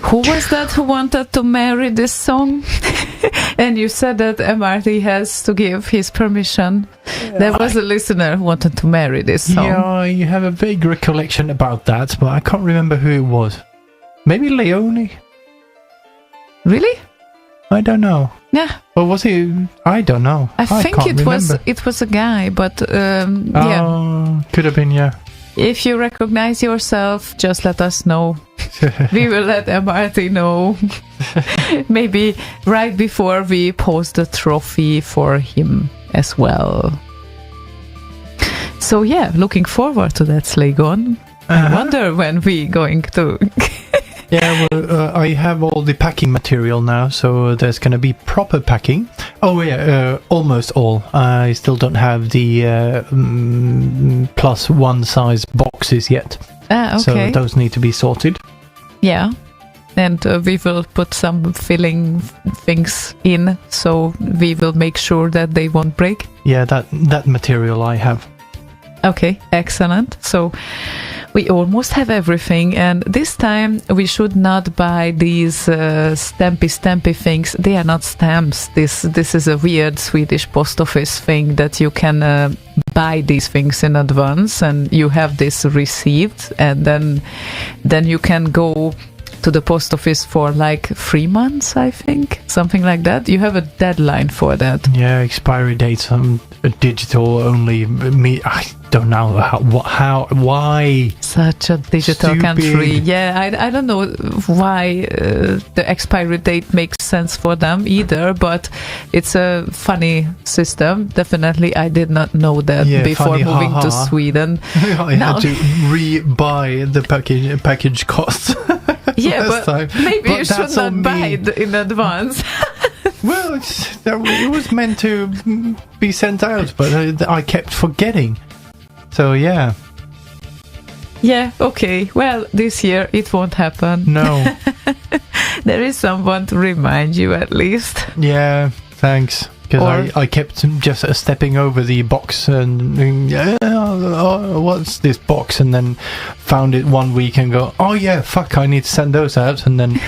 Who was that who wanted to marry this song? And you said that MRT has to give his permission. There was a listener who wanted to marry this song. Yeah, you have a vague recollection about that, but I can't remember who it was. Maybe Leone? Really? I don't know. Yeah. Or was it? I don't know. I think can't it remember. was a guy, but yeah. Oh, could have been, yeah. If you recognize yourself, just let us know. We will let MRT know. Maybe right before we post the trophy for him as well. So yeah, looking forward to that, Slaygon. I wonder when we going to... Yeah, well, I have all the packing material now, so there's going to be proper packing. Oh yeah, almost all. I still don't have the plus one size boxes yet. Okay. So those need to be sorted. Yeah, and we will put some filling things in, so we will make sure that they won't break. Yeah, that material I have. Okay, excellent. So we almost have everything, and this time we should not buy these stampy things. They are not stamps. This is a weird Swedish post office thing that you can buy these things in advance, and you have this received, and then you can go to the post office for like 3 months, I think, something like that. You have a deadline for that. Yeah, expiry dates on digital only. I don't know why. Such a digital Stupid. country. Yeah, I don't know why the expiry date makes sense for them either, but it's a funny system. Definitely, I did not know that before funny, moving to Sweden. I had to re-buy the package cost. Yeah, but maybe you should not buy it in advance. Well, it was meant to be sent out, but I kept forgetting. So, yeah. Yeah, okay. Well, this year it won't happen. No. There is someone to remind you at least. Yeah, thanks. Because I kept just stepping over the box and what's this box? And then found it one week and go, oh yeah, fuck, I need to send those out. And then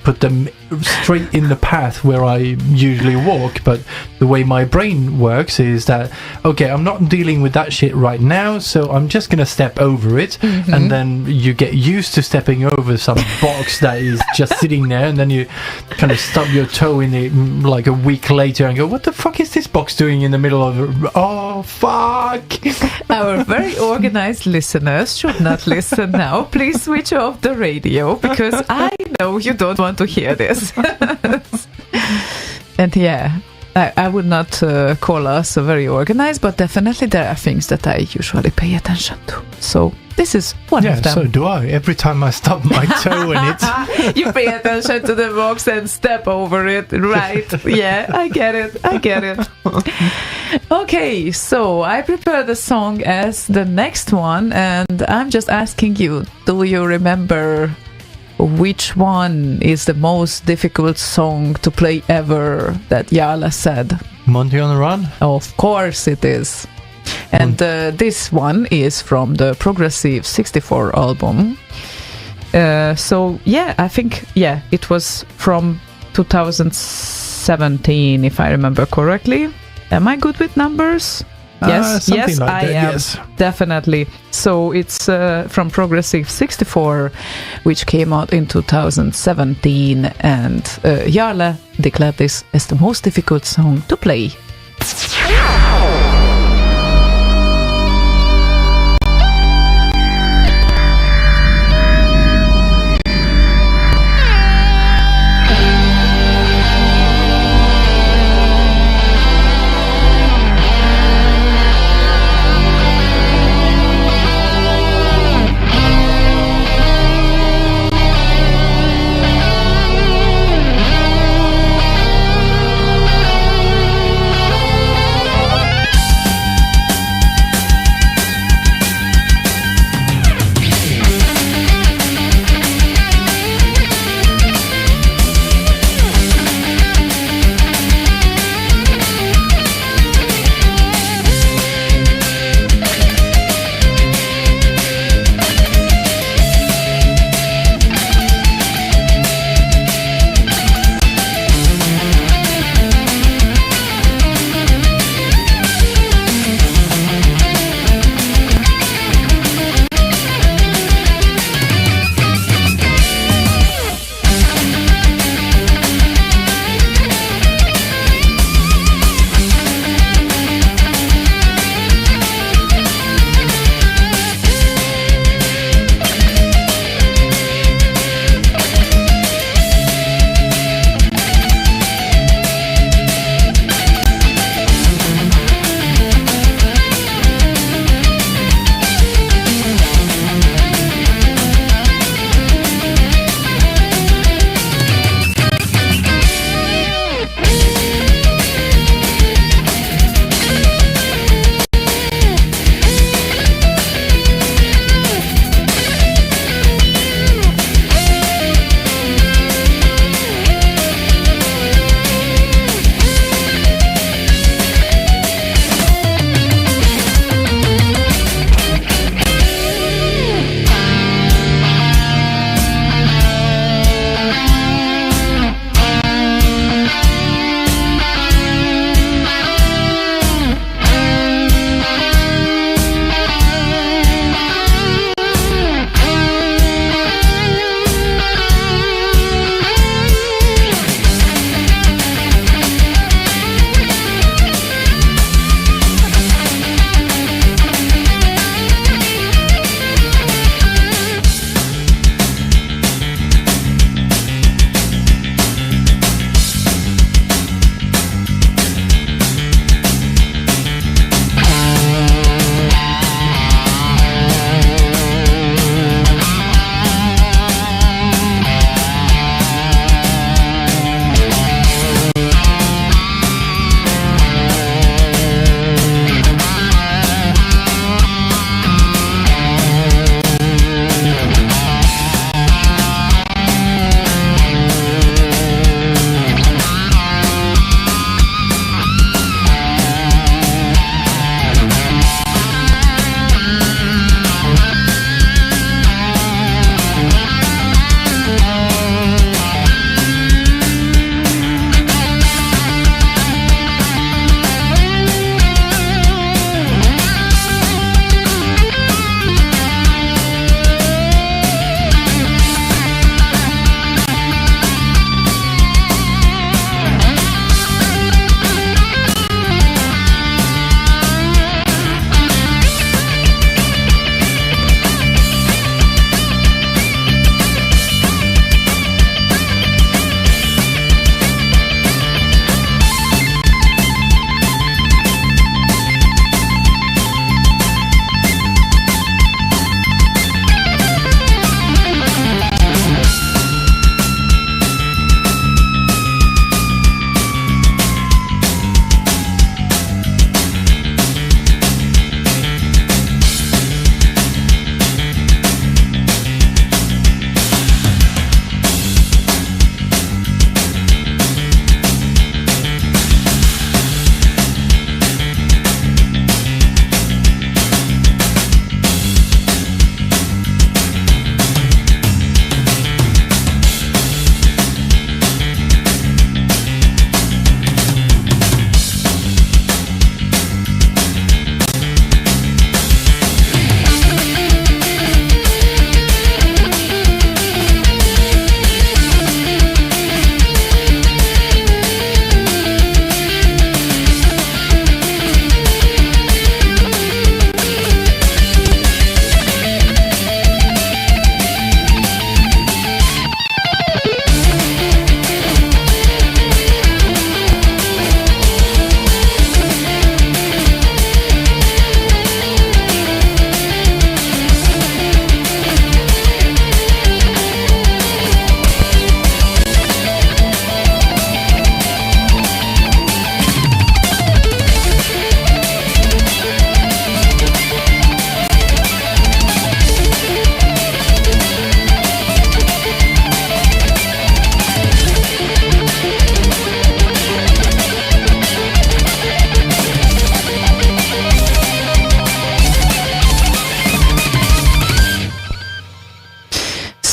put them straight in the path where I usually walk. But the way my brain works is that, okay, I'm not dealing with that shit right now, so I'm just going to step over it. Mm-hmm. And then you get used to stepping over some box that is just sitting there, and then you kind of stub your toe in it like a week later and go, what the fuck is this box doing in the middle of it? Oh, fuck! Our very organized listeners should not listen now. Please switch off the radio, because I know you don't want to hear this. And yeah, I would not call us very organized, but definitely there are things that I usually pay attention to. So this is one of them. So do I. Every time I stub my toe in it. You pay attention to the box and step over it, right? Yeah, I get it. Okay, so I prepared a song as the next one, and I'm just asking you, do you remember which one is the most difficult song to play ever that Jarle said? Monty on the Run? Of course it is. And this one is from the Progressive 64 album. So yeah, I think, it was from 2017, if I remember correctly. Am I good with numbers? Yes, like I am. Yes. Definitely. So it's from Progressive 64, which came out in 2017, and Jarle declared this as the most difficult song to play.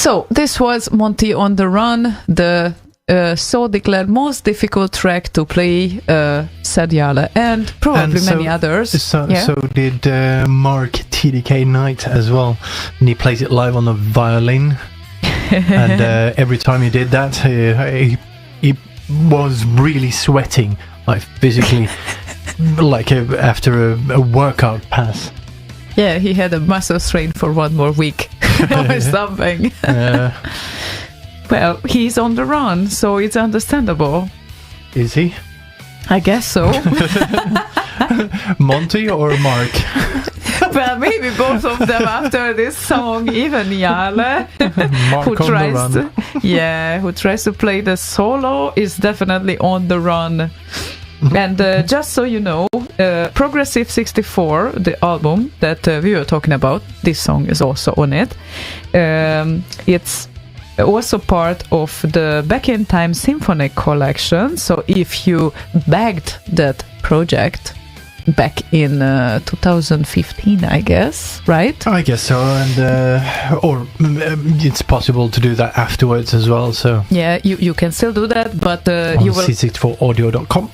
So this was Monty on the Run, the so declared most difficult track to play, said Jarle, and probably many others. So did Mark TDK Knight as well, and he plays it live on the violin. And every time he did that, he was really sweating, like physically, like after a workout pass. Yeah, he had a muscle strain for 1 more week or something. Well, he's on the run, so it's understandable. Is he? I guess so. Monty or Mark? Well, maybe both of them after this song. Even Jarle, who tries to play the solo, is definitely on the run. And just so you know, Progressive 64, the album that we were talking about, this song is also on it. It's also part of the Back in Time Symphony collection. So if you bagged that project back in 2015, I guess, right? I guess so, and or it's possible to do that afterwards as well. So yeah, you can still do that, but you will c64audio.com.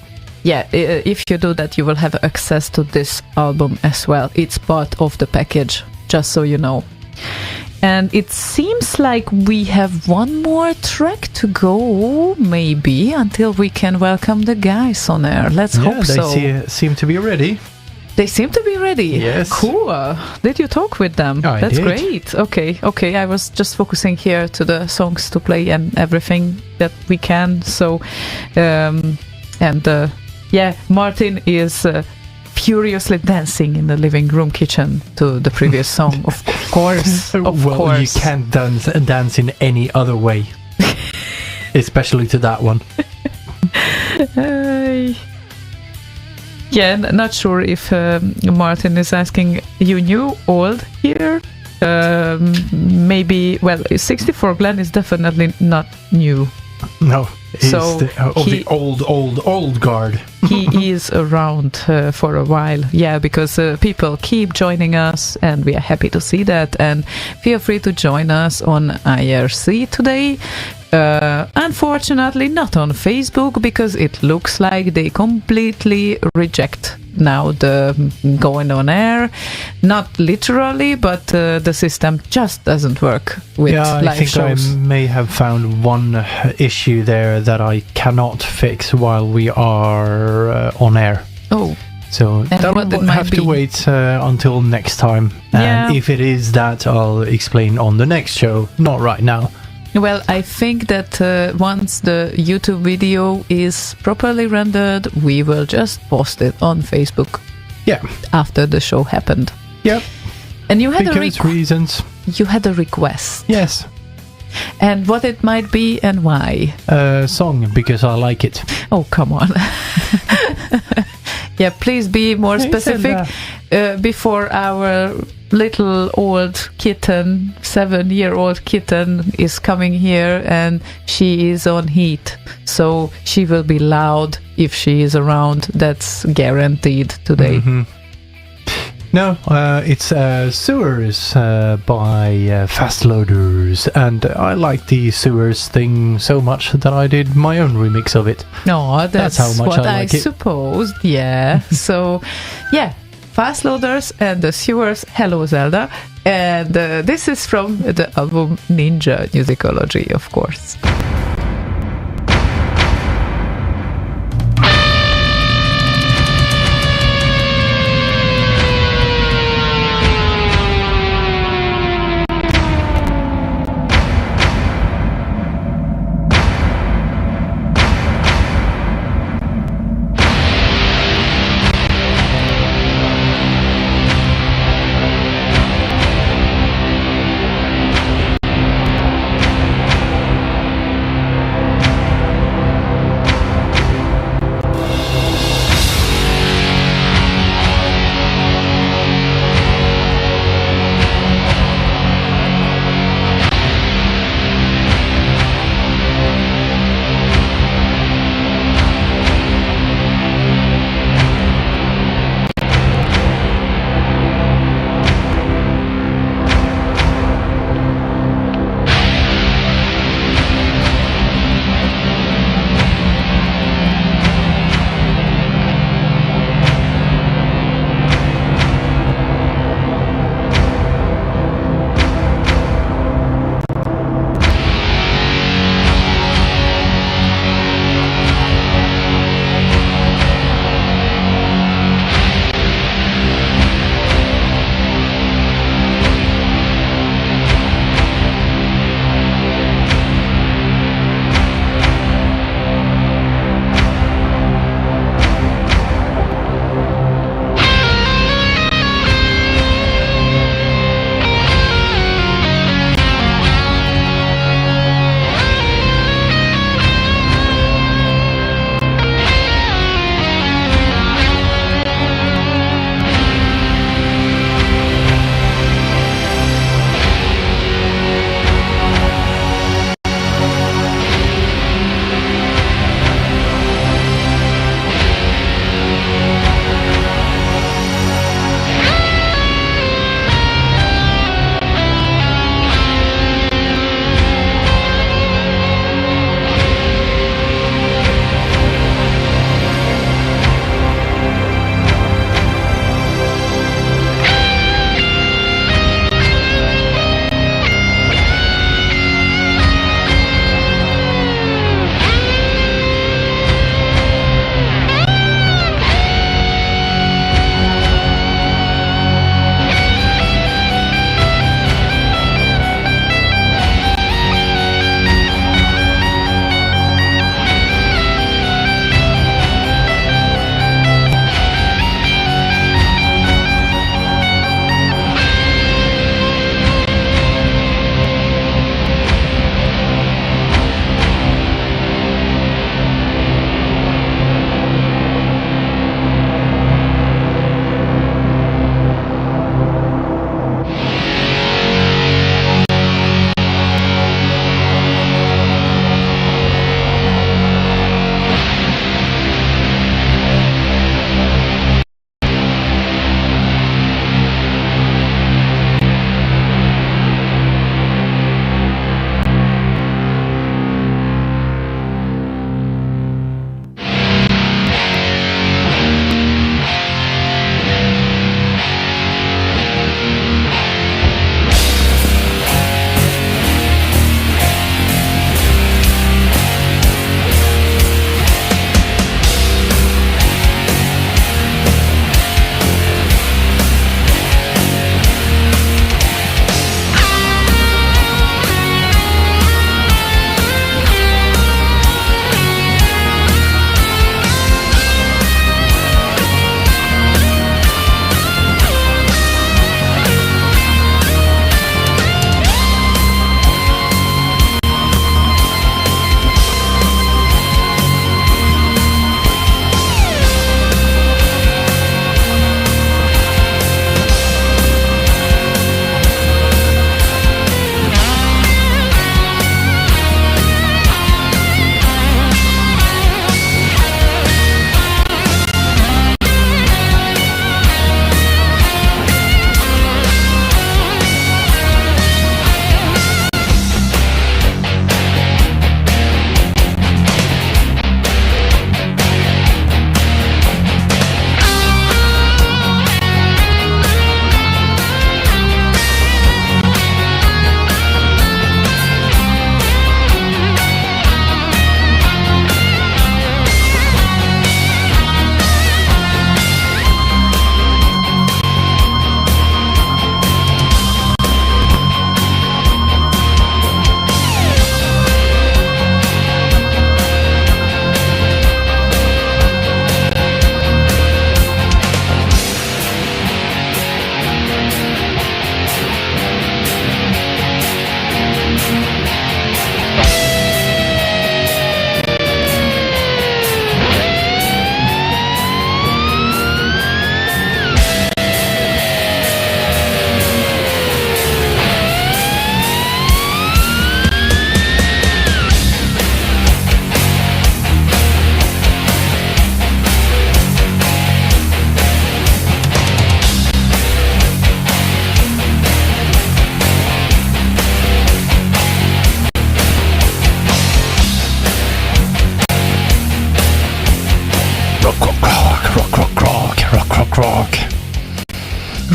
Yeah, if you do that, you will have access to this album as well. It's part of the package, just so you know. And it seems like we have 1 more track to go, maybe, until we can welcome the guys on air. Let's hope so. They seem to be ready. They seem to be ready. Yes. Cool. Did you talk with them? That's did. Great. Okay. I was just focusing here to the songs to play and everything that we can. So, Martin is furiously dancing in the living room kitchen to the previous song, of course. Of course. You can't dance in any other way, especially to that one. Not sure if Martin is asking, you new, old here? Maybe, 64 Glenn is definitely not new. No. He's the old guard. He is around for a while, because people keep joining us, and we are happy to see that. And feel free to join us on IRC today. Unfortunately, not on Facebook, because it looks like they completely reject now the going on air. Not literally, but the system just doesn't work with live shows. I think I may have found one issue there that I cannot fix while we are on air. Oh. So that will have to wait until next time. And if it is that, I'll explain on the next show, not right now. Well, I think that once the YouTube video is properly rendered, we will just post it on Facebook. Yeah. After the show happened. Yep. And you had reasons. You had a request. Yes. And what it might be and why? Song, because I like it. Oh, come on. Yeah, please be more specific. Before our little old kitten, 7-year-old kitten, is coming here, and she is on heat, so she will be loud if she is around. That's guaranteed today. Mm-hmm. No, it's Sewers by FastLoaders, and I like the Sewers thing so much that I did my own remix of it. No, that's how much what I like supposed. Yeah. So, FastLoaders and the Sewers, Hello Zelda, and this is from the album Ninja Musicology, of course.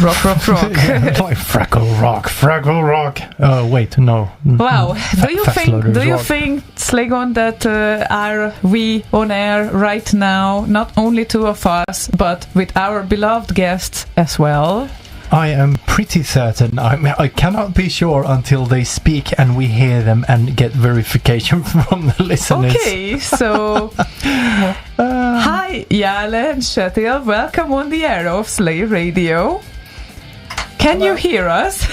Rock. Like Fraggle Rock. Oh wait, no. Wow. Do you FastLoaders think, Slaygon, that are we on air right now? Not only two of us, but with our beloved guests as well. I am pretty certain. I cannot be sure until they speak and we hear them and get verification from the listeners. Okay, so hi, Jarle and Kjetil. Welcome on the air of Slay Radio. Can you hear us?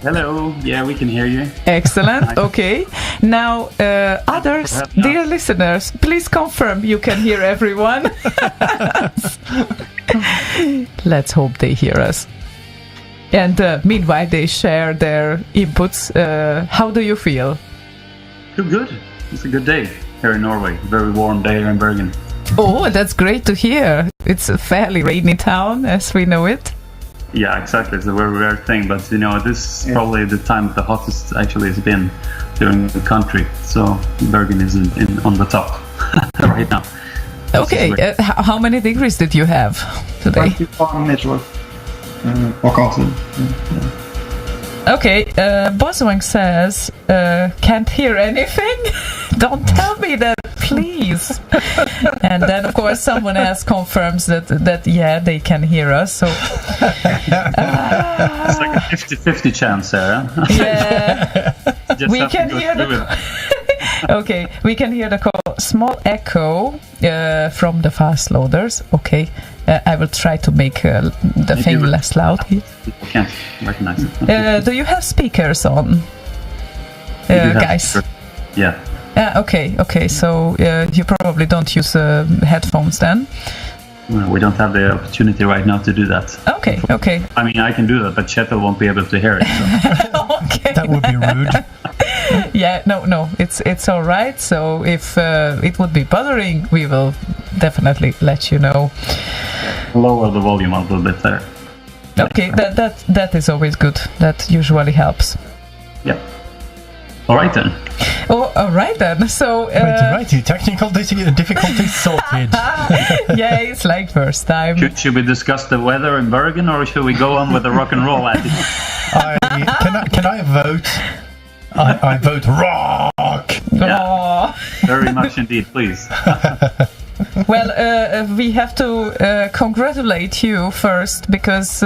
Hello. Yeah, we can hear you. Excellent. Okay. Now, others, dear listeners, please confirm you can hear everyone. Let's hope they hear us. And meanwhile, they share their inputs. How do you feel? Feel good. It's a good day here in Norway. Very warm day here in Bergen. Oh, that's great to hear. It's a fairly rainy town, as we know it. Yeah, exactly. It's a very rare thing, but this is probably the time the hottest actually has been during the country. So Bergen is on the top right now. Okay, how many degrees did you have today? 21 meter. Okay, Boswang says, can't hear anything? Don't tell me that, please. And then, of course, someone else confirms that yeah, they can hear us. So it's like a 50-50 chance there. Huh? Yeah, we can hear Okay, we can hear the small echo from the FastLoaders. Okay, I will try to make the thing less loud. People can't recognize it. Do you have speakers on, guys? Yeah. Okay. So you probably don't use headphones then. Well, we don't have the opportunity right now to do that. Okay. I mean, I can do that, but Kjetil won't be able to hear it. So. Okay. That would be rude. Yeah, no, it's all right. So if it would be bothering, we will definitely let you know. Lower the volume a little bit there. Okay, that is always good. That usually helps. Yeah. All right then. Oh, all right then. So righty, technical difficulties sorted. Yeah, it's like first time. Should we discuss the weather in Bergen, or should we go on with the rock and roll attitude? Can I vote? I vote rock. Yeah, very much indeed, please. Well, we have to congratulate you first because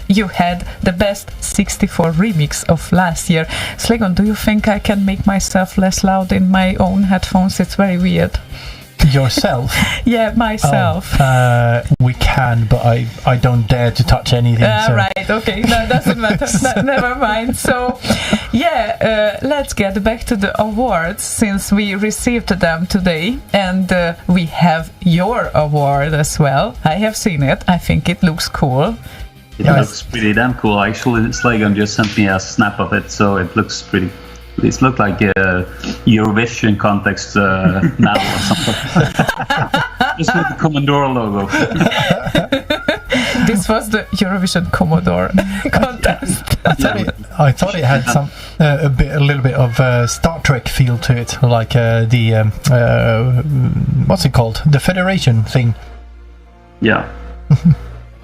you had the best 64 remix of last year. Slaygon, do you think I can make myself less loud in my own headphones? It's very weird. Yourself? Yeah, myself. We can, but I don't dare to touch anything. So. Right, okay, no, doesn't matter. Never mind. So, yeah, let's get back to the awards since we received them today, and we have your award as well. I have seen it. I think it looks cool. It looks pretty damn cool. Actually, Slaygon just sent me a snap of it, so it looks pretty. It looks like a Eurovision context medal or something. Just with the Commodore logo. This was the Eurovision Commodore contest. I thought it had a little bit of Star Trek feel to it, like the what's it called? The Federation thing. Yeah.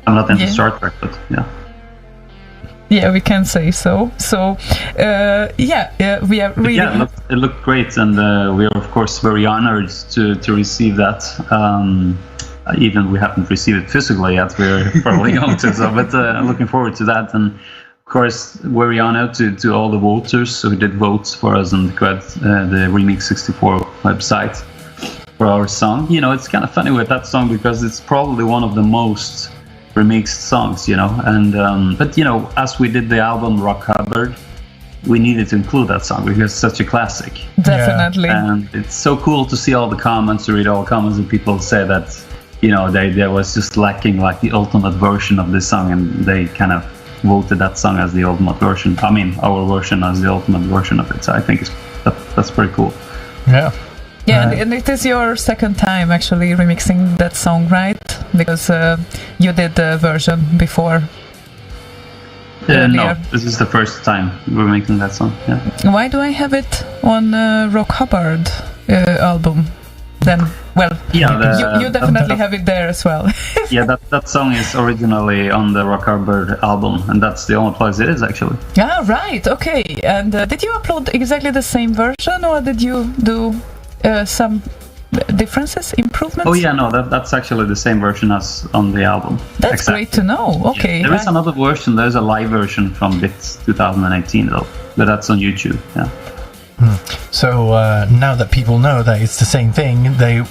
I'm not into Star Trek, but yeah. Yeah, we can say so. So, we are really... Yeah, it looked great, and we are, of course, very honored to receive that. Even we haven't received it physically yet, we're probably going to, so, but looking forward to that. And, of course, very honored to all the voters who did votes for us on the Remix 64 website for our song. It's kind of funny with that song because it's probably one of the most remixed songs, and but as we did the album Rock Hubbard, we needed to include that song because it's such a classic. Definitely. And it's so cool to see all the comments, to read all the comments, and people say that there was just lacking like the ultimate version of this song, and they kind of voted that song as the ultimate version. I mean, our version as the ultimate version of it. So I think that's pretty cool. Yeah, and it is your second time actually remixing that song, right? Because you did the version before. No, this is the first time we're making that song. Yeah. Why do I have it on Rock Hubbard album? then, well, Yeah, you definitely have it there as well. Yeah, that song is originally on the Rock Harbor album, and that's the only place it is, actually. Ah, right, okay. And did you upload exactly the same version, or did you do some differences, improvements? Oh yeah, no, that's actually the same version as on the album. That's exactly. Great to know. Okay. Yeah, there is another version. There's a live version from Bits 2018 though, but that's on YouTube. Yeah. So now that people know that it's the same thing, they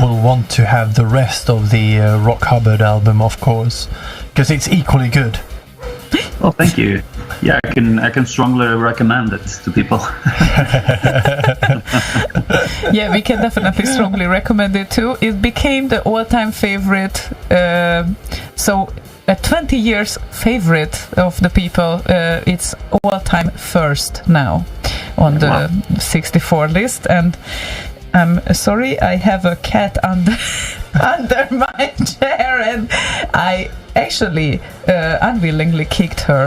will want to have the rest of the Rock Hubbard album, of course, because it's equally good. Well, thank you. Yeah, I can strongly recommend it to people. Yeah, we can definitely strongly recommend it too. It became the all-time favorite. So a 20 years favorite of the people. It's all-time first now on the 64 list. And I'm sorry, I have a cat under my chair, and I actually unwillingly kicked her,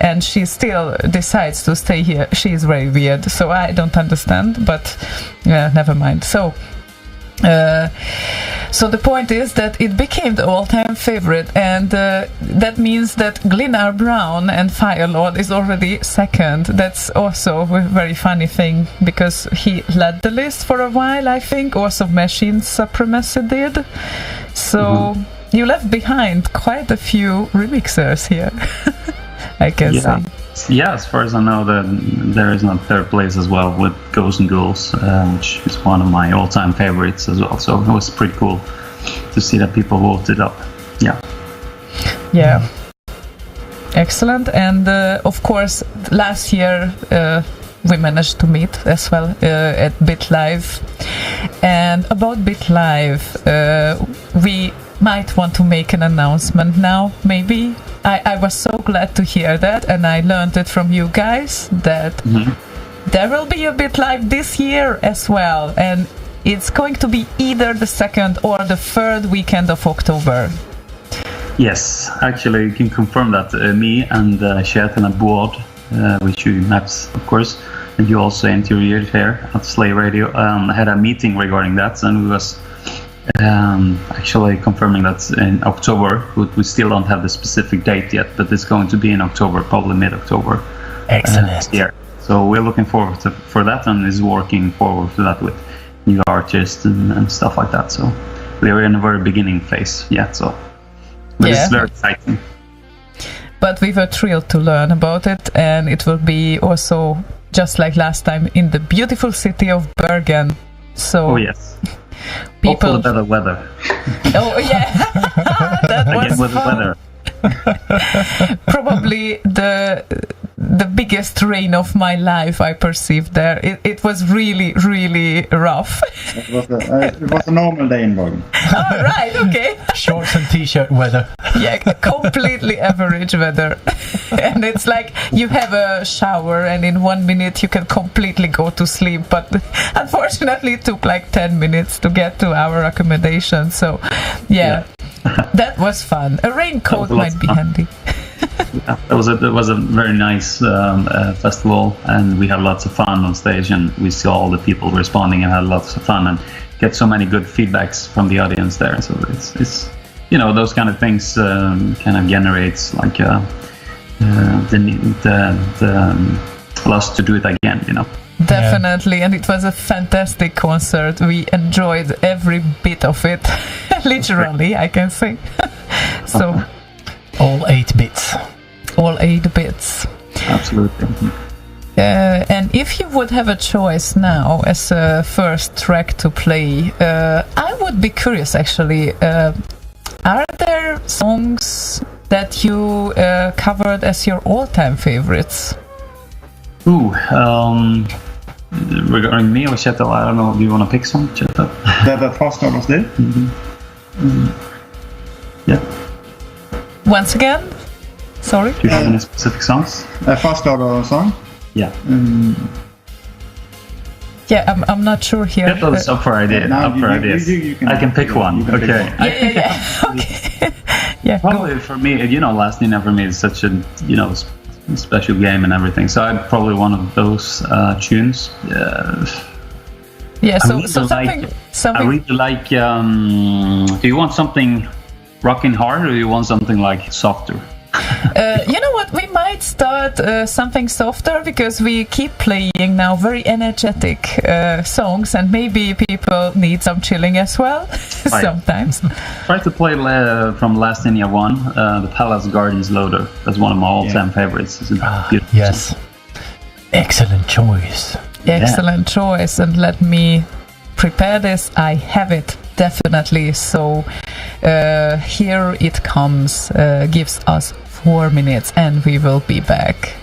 and she still decides to stay here. She is very weird, so I don't understand, but never mind. So the point is that it became the all-time favorite, and that means that Glennar Brown and Firelord is already second. That's also a very funny thing, because he led the list for a while, I think. Also Machine Supremacy did. So you left behind quite a few remixers here, I can say. Yeah, as far as I know, there is a third place as well with Ghosts and Ghouls, which is one of my all-time favorites as well. So it was pretty cool to see that people voted up. Yeah. Excellent. And of course, last year we managed to meet as well at BitLive. And about BitLive, we might want to make an announcement now, maybe. I was so glad to hear that, and I learned it from you guys that there will be a BitLive this year as well, and it's going to be either the 2nd or the 3rd weekend of October. Yes, actually you can confirm that. Me and Kjetil and Board, which you met, of course, and you also interviewed here at Slay Radio, had a meeting regarding that, and we was actually confirming that in October. We still don't have the specific date yet, but it's going to be in October, probably mid-October. Excellent. So we're looking forward for that, and is working forward to that with new artists and stuff like that. So we are in a very beginning phase yet. So it's very exciting. But we were thrilled to learn about it, and it will be also just like last time in the beautiful city of Bergen. So. Oh yes. People... Hopefully better weather. Oh yeah, that was with fun. The weather. Probably the biggest rain of my life I perceived there. It was really, really rough. It was a normal day in Bergen. Oh, right, okay. Shorts and t-shirt weather. Yeah, completely average weather. And it's like you have a shower and in 1 minute you can completely go to sleep. But unfortunately it took like 10 minutes to get to our accommodation. So yeah. That was fun. A raincoat might be handy. Yeah, it was a very nice festival, and we had lots of fun on stage, and we saw all the people responding and had lots of fun and get so many good feedbacks from the audience there. So it's those kind of things kind of generates like the lust to do it again. Definitely, and it was a fantastic concert. We enjoyed every bit of it, literally, I can say. So, all 8 bits. All 8 bits. Absolutely. And if you would have a choice now as a first track to play, I would be curious actually. Are there songs that you covered as your all-time favorites? Ooh, regarding me or Kjetil, I don't know. Do you want to pick some, Kjetil? That FastLoaders did? Yeah. Once again? Sorry? Do you have any specific songs? A FastLoaders song? Yeah. Yeah, I'm not sure here. Kjetil is up for ideas. I can pick one. Okay. Yeah. Okay. Yeah. Probably for me, Last Nina for me is such a special game and everything. So I'd probably one of those tunes. Yeah, I so really something, I something. really like. Do you want something rocking hard, or you want something like softer? You know what? We might start something softer because we keep playing now very energetic songs, and maybe people need some chilling as well. Right. Sometimes. Try to play from Last India One, the Palace Gardens Loader. That's one of my all-time favorites. It's a beautiful Yes. song. Excellent choice. Excellent choice, and let me prepare this. I have it definitely. So here it comes. Gives us 4 minutes, and we will be back.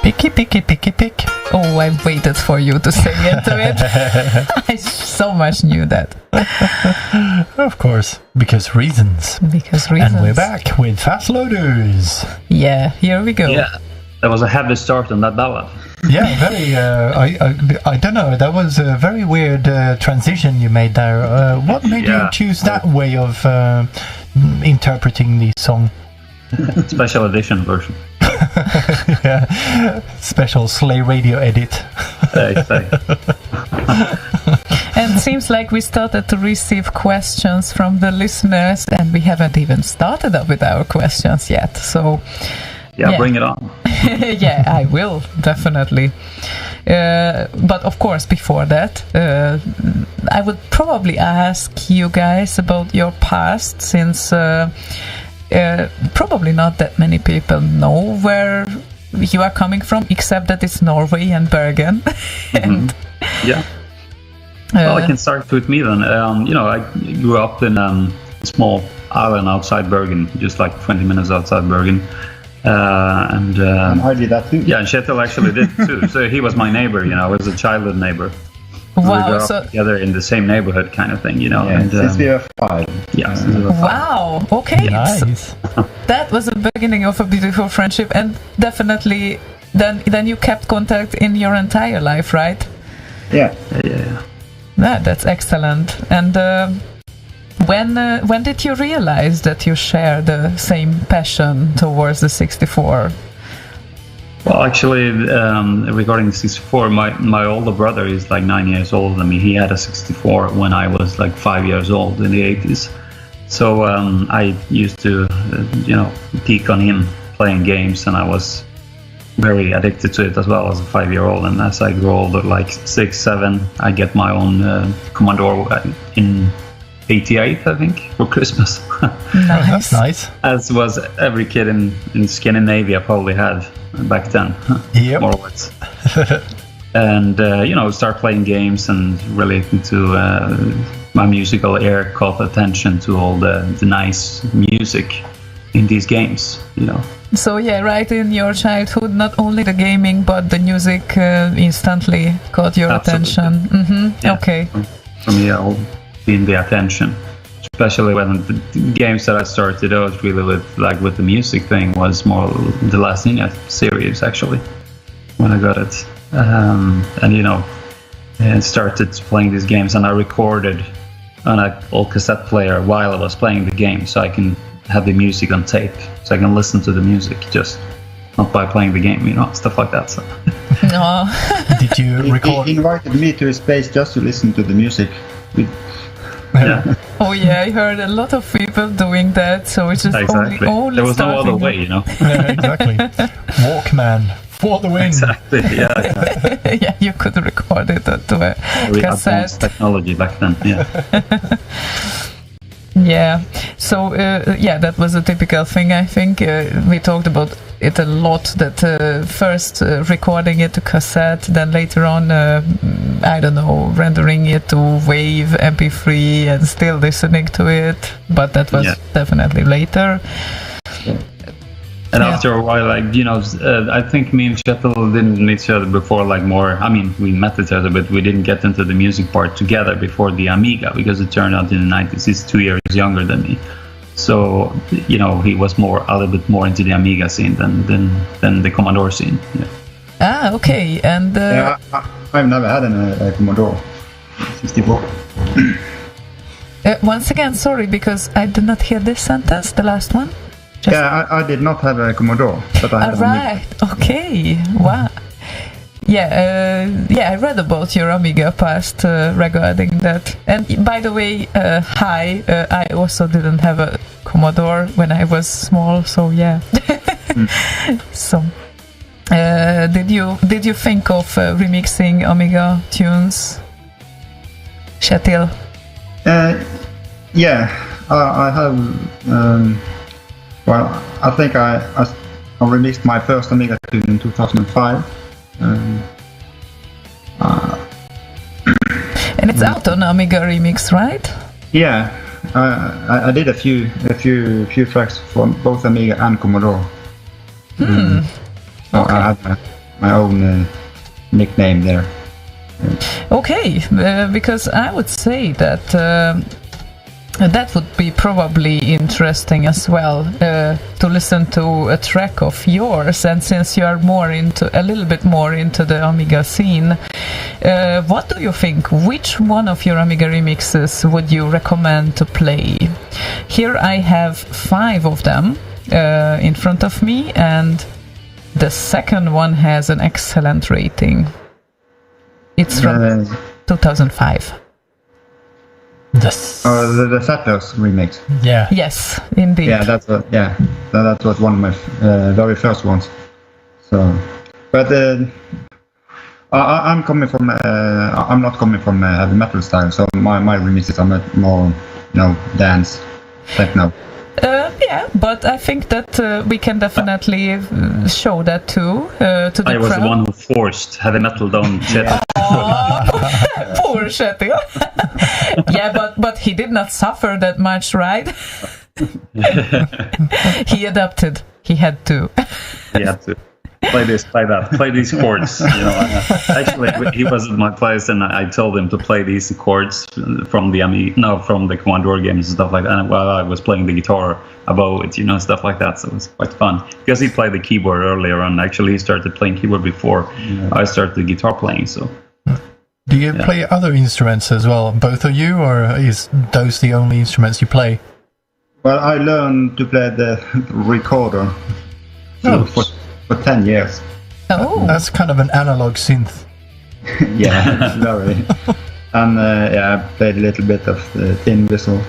Picky, picky, picky, pick. Oh, I waited for you to sing into it. I so much knew that. Of course, because reasons. Because reasons. And we're back with FastLoaders. Yeah, here we go. Yeah, that was a heavy start on that ballad. Yeah, very. I don't know. That was a very weird transition you made there. What made you choose that way of interpreting the song? Special edition version. Yeah, special Slay Radio edit. Exactly. And it seems like we started to receive questions from the listeners, and we haven't even started up with our questions yet. So. Yeah, bring it on. Yeah, I will, definitely. But of course, before that, I would probably ask you guys about your past, since probably not that many people know where you are coming from, except that it's Norway and Bergen. And, yeah. Well, I can start with me then. I grew up in a small island outside Bergen, just like 20 minutes outside Bergen. And I did that too. Yeah, and Kjetil actually did too. So he was my neighbor, was a childhood neighbor. Wow, we grew up together in the same neighborhood, kind of thing, Yeah, and, since we were 5. Yeah, since we were 5. Wow. Okay. Nice. That was the beginning of a beautiful friendship, and definitely, then you kept contact in your entire life, right? Yeah. Yeah, that's excellent. And when did you realize that you share the same passion towards the 64? Well, actually, regarding the 64, my older brother is like 9 years older than me. He had a 64 when I was like 5 years old in the 80s. So I used to, peek on him playing games, and I was very addicted to it as well as a 5-year-old. And as I grew older, like 6, 7, I get my own Commodore in 88, I think, for Christmas. Nice. That's nice. As was every kid in Scandinavia probably had back then. Yep. More or less. And, start playing games, and relating to my musical ear caught attention to all the nice music in these games, So yeah, right in your childhood, not only the gaming, but the music instantly caught your attention. Mm-hmm. Yeah. Okay. For me, I'll be in the attention. Especially when the games that I started out really with the music thing was more the Last Ninja series, actually, when I got it. And started playing these games, and I recorded on an old cassette player while I was playing the game, so I can have the music on tape, so I can listen to the music, just not by playing the game, stuff like that. So. Did you record? He invited me to his space just to listen to the music. Yeah. Oh yeah, I heard a lot of people doing that, so it's just exactly. only There was no other way, Yeah, exactly. Walkman for the win. Exactly. Yeah. Yeah, you could record it to a Very cassette. advanced technology back then. Yeah. Yeah. So that was a typical thing. I think we talked about it a lot. That first recording it to cassette, then later on, rendering it to WAV, MP3, and still listening to it. But that was definitely later. And after a while, I think me and Kjetil didn't meet each other before, we met each other, but we didn't get into the music part together before the Amiga, because it turned out in the 90s he's 2 years younger than me. So, he was a little bit more into the Amiga scene than the Commodore scene. Yeah. Ah, okay. And I've never had a Commodore 64. Once again, sorry, because I did not hear this sentence, the last one. I did not have a Commodore, but I had right. Okay. Wow. Yeah. I read about your Amiga past regarding that. And by the way, hi. I also didn't have a Commodore when I was small, so yeah. So, did you think of remixing Amiga tunes, Kjetil? Yeah, I have. Well, I think I remixed my first Amiga tune in 2005. And it's out on Amiga Remix, right? Yeah, I did a few tracks for both Amiga and Commodore. So Okay. I had my own nickname there. Okay, because I would say that that would be probably interesting as well to listen to a track of yours. And since you are a little bit more into the Amiga scene, what do you think? Which one of your Amiga remixes would you recommend to play? Here I have 5 of them in front of me, and the second one has an excellent rating. It's from 2005. The FastLoaders remix. Yeah. Yes, indeed. Yeah, that was one of my very first ones. So, but I'm coming from I'm not coming from heavy metal style, so my remixes are more dance, techno. Yeah, but I think that we can definitely show that too to the crowd. I was the one who forced heavy metal down Kjetil. Poor Kjetil. Yeah, but he did not suffer that much, right? He adapted. He had to. He had to. Play this, play that, play these chords. Actually, he was at my place, and I told him to play these chords from the Commodore games and stuff like that. And while I was playing the guitar above it, stuff like that. So it was quite fun because he played the keyboard earlier, and actually he started playing keyboard before I started guitar playing. So, do you play other instruments as well, both of you, or is those the only instruments you play? Well, I learned to play the recorder. For 10 years. Oh, that's kind of an analog synth. Yeah, very. And I played a little bit of the tin whistle.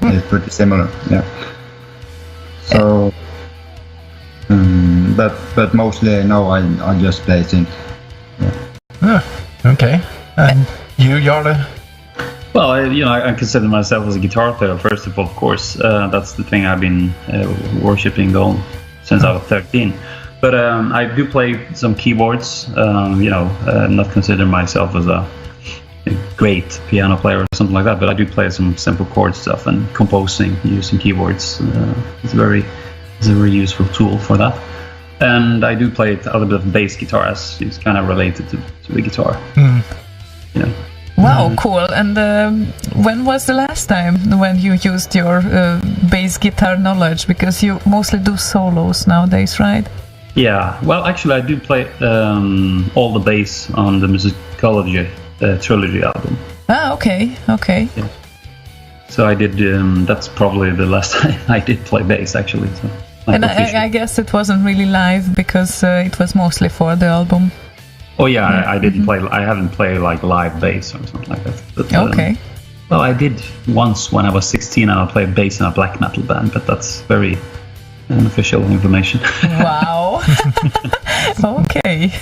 It's pretty similar. Yeah. So, but mostly no, I just play synth. Yeah. Okay. And you, Jarle? Well, I consider myself as a guitar player first of all. Of course, that's the thing I've been worshipping since I was 13. But I do play some keyboards. Not consider myself as a great piano player or something like that. But I do play some simple chord stuff, and composing using keyboards is a very useful tool for that. And I do play a little bit of bass guitar, as it's kind of related to the guitar. Wow, cool. And when was the last time when you used your bass guitar knowledge? Because you mostly do solos nowadays, right? Yeah, well, actually, I do play all the bass on the Musicology trilogy album. Ah, okay. Yeah. So I did. That's probably the last time I did play bass, actually. So, and I guess it wasn't really live because it was mostly for the album. Oh yeah, I didn't play. I haven't played like live bass or something like that. But, okay. Well, I did once when I was 16, and I played bass in a black metal band, but that's very unofficial information. Wow. Okay.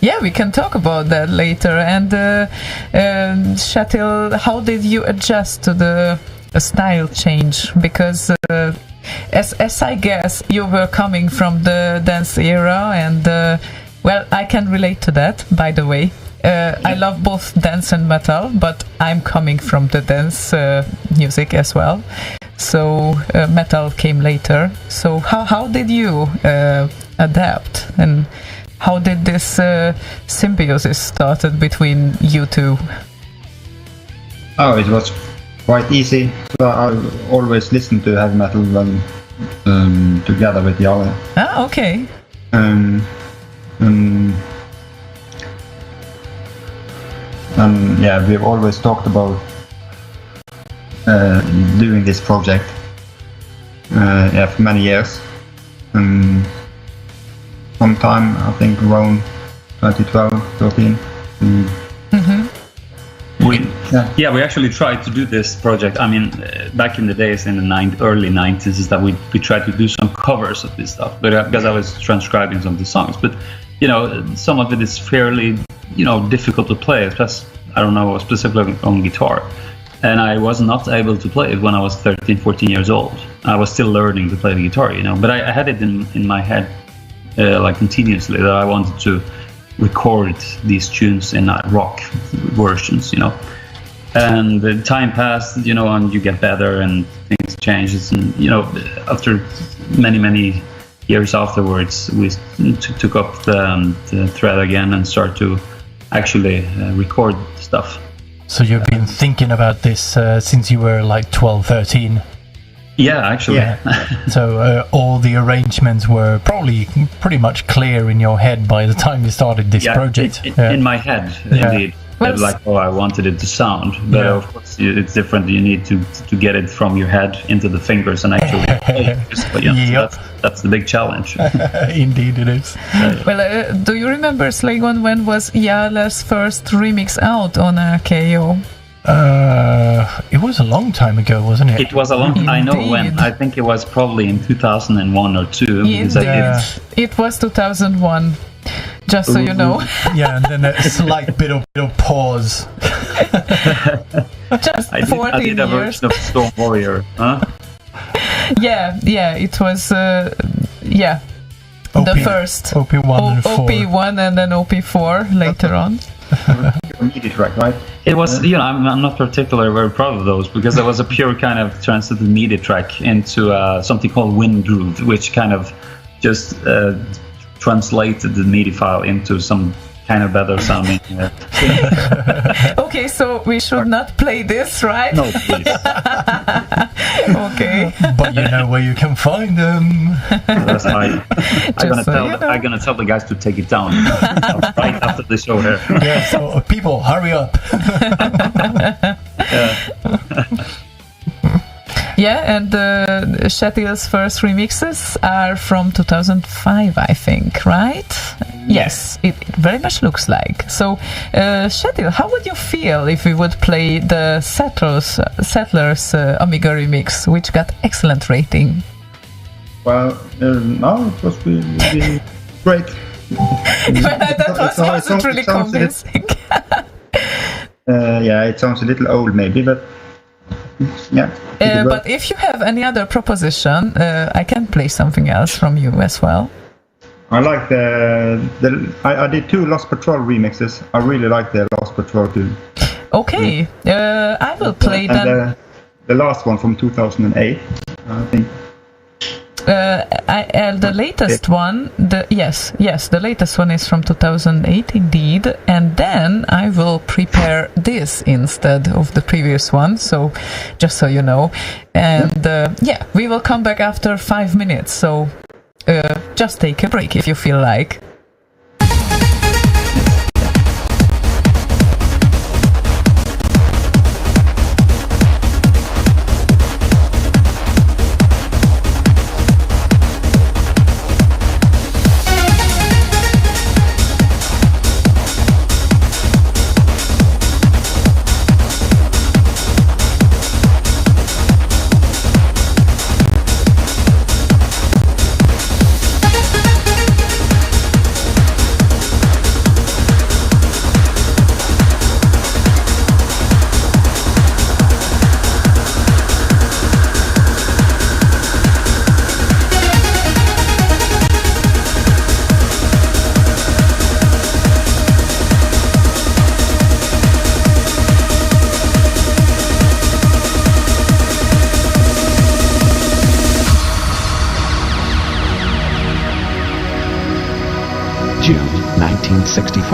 Yeah, we can talk about that later. And Kjetil, how did you adjust to the style change? Because as I guess you were coming from the dance era, and well, I can relate to that, by the way. I love both dance and metal, but I'm coming from the dance music as well. So metal came later. So how did you adapt, and how did this symbiosis started between you two? Oh, it was quite easy. So I always listened to heavy metal together with Jarle. Ah, okay. And yeah, we've always talked about doing this project for many years. Sometime, I think around 2012, 13. We actually tried to do this project. I mean, back in the days, in the early 90s, is that we tried to do some covers of this stuff, but because I was transcribing some of the songs. But some of it is fairly difficult to play, especially specifically on guitar. And I was not able to play it when I was 13, 14 years old. I was still learning to play the guitar, but I had it in my head continuously that I wanted to record these tunes in rock versions, And the time passed, and you get better and things change. And, after many years afterwards, we took up the thread again and start to actually record stuff. So you've been thinking about this since you were like 12, 13? Yeah, actually. Yeah. So all the arrangements were probably pretty much clear in your head by the time you started this project. In my head, indeed. Like how I wanted it to sound. But of course, it's different. You need to get it from your head into the fingers and actually play. So that's the big challenge. Indeed it is. Well, do you remember, Slaygon, when was Jarle's first remix out on KO? It was a long time ago, wasn't it? It was a long time. I know when. I think it was probably in 2001 or 2. It was 2001. Just so you know. Yeah, and then a slight bit of pause. Just 14 years. I did a version of Storm Warrior, huh? Yeah, it was, the first. OP1 and 4. OP1 and then OP4 later on. MIDI track, right? It was, I'm not particularly very proud of those because it was a pure kind of transited MIDI track into something called Wind Groove, which kind of just translated the MIDI file into some kind of better sounding. Okay, so we should not play this, right? No, please. Okay. But you know where you can find them. That's I'm gonna tell the guys to take it down right after the show here. Yeah, so people, hurry up. Yeah, and Kjetil's first remixes are from 2005, I think, right? Yes, it very much looks like. So, Kjetil, how would you feel if we would play the Settlers Amiga remix, which got excellent rating? Well, no, it was really great. That wasn't really convincing. It sounds a little old maybe, but yeah. But if you have any other proposition, I can play something else from you as well. I like I did 2 Lost Patrol remixes. I really like the Lost Patrol too. Okay, I will play then. The last one from 2008, I think. The latest one, the latest one is from 2008 indeed, and then I will prepare this instead of the previous one, so just so you know. And we will come back after 5 minutes, so just take a break if you feel like. June 1965.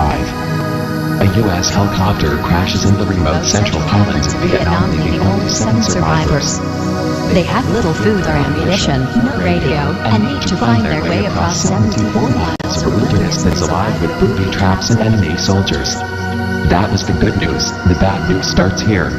A U.S. helicopter crashes in the remote central province of Vietnam, leaving only 7 survivors. They have little food or ammunition, no radio, and need to find their way across 74 miles of wilderness that's alive with booby traps and enemy soldiers. That was the good news. The bad news starts here.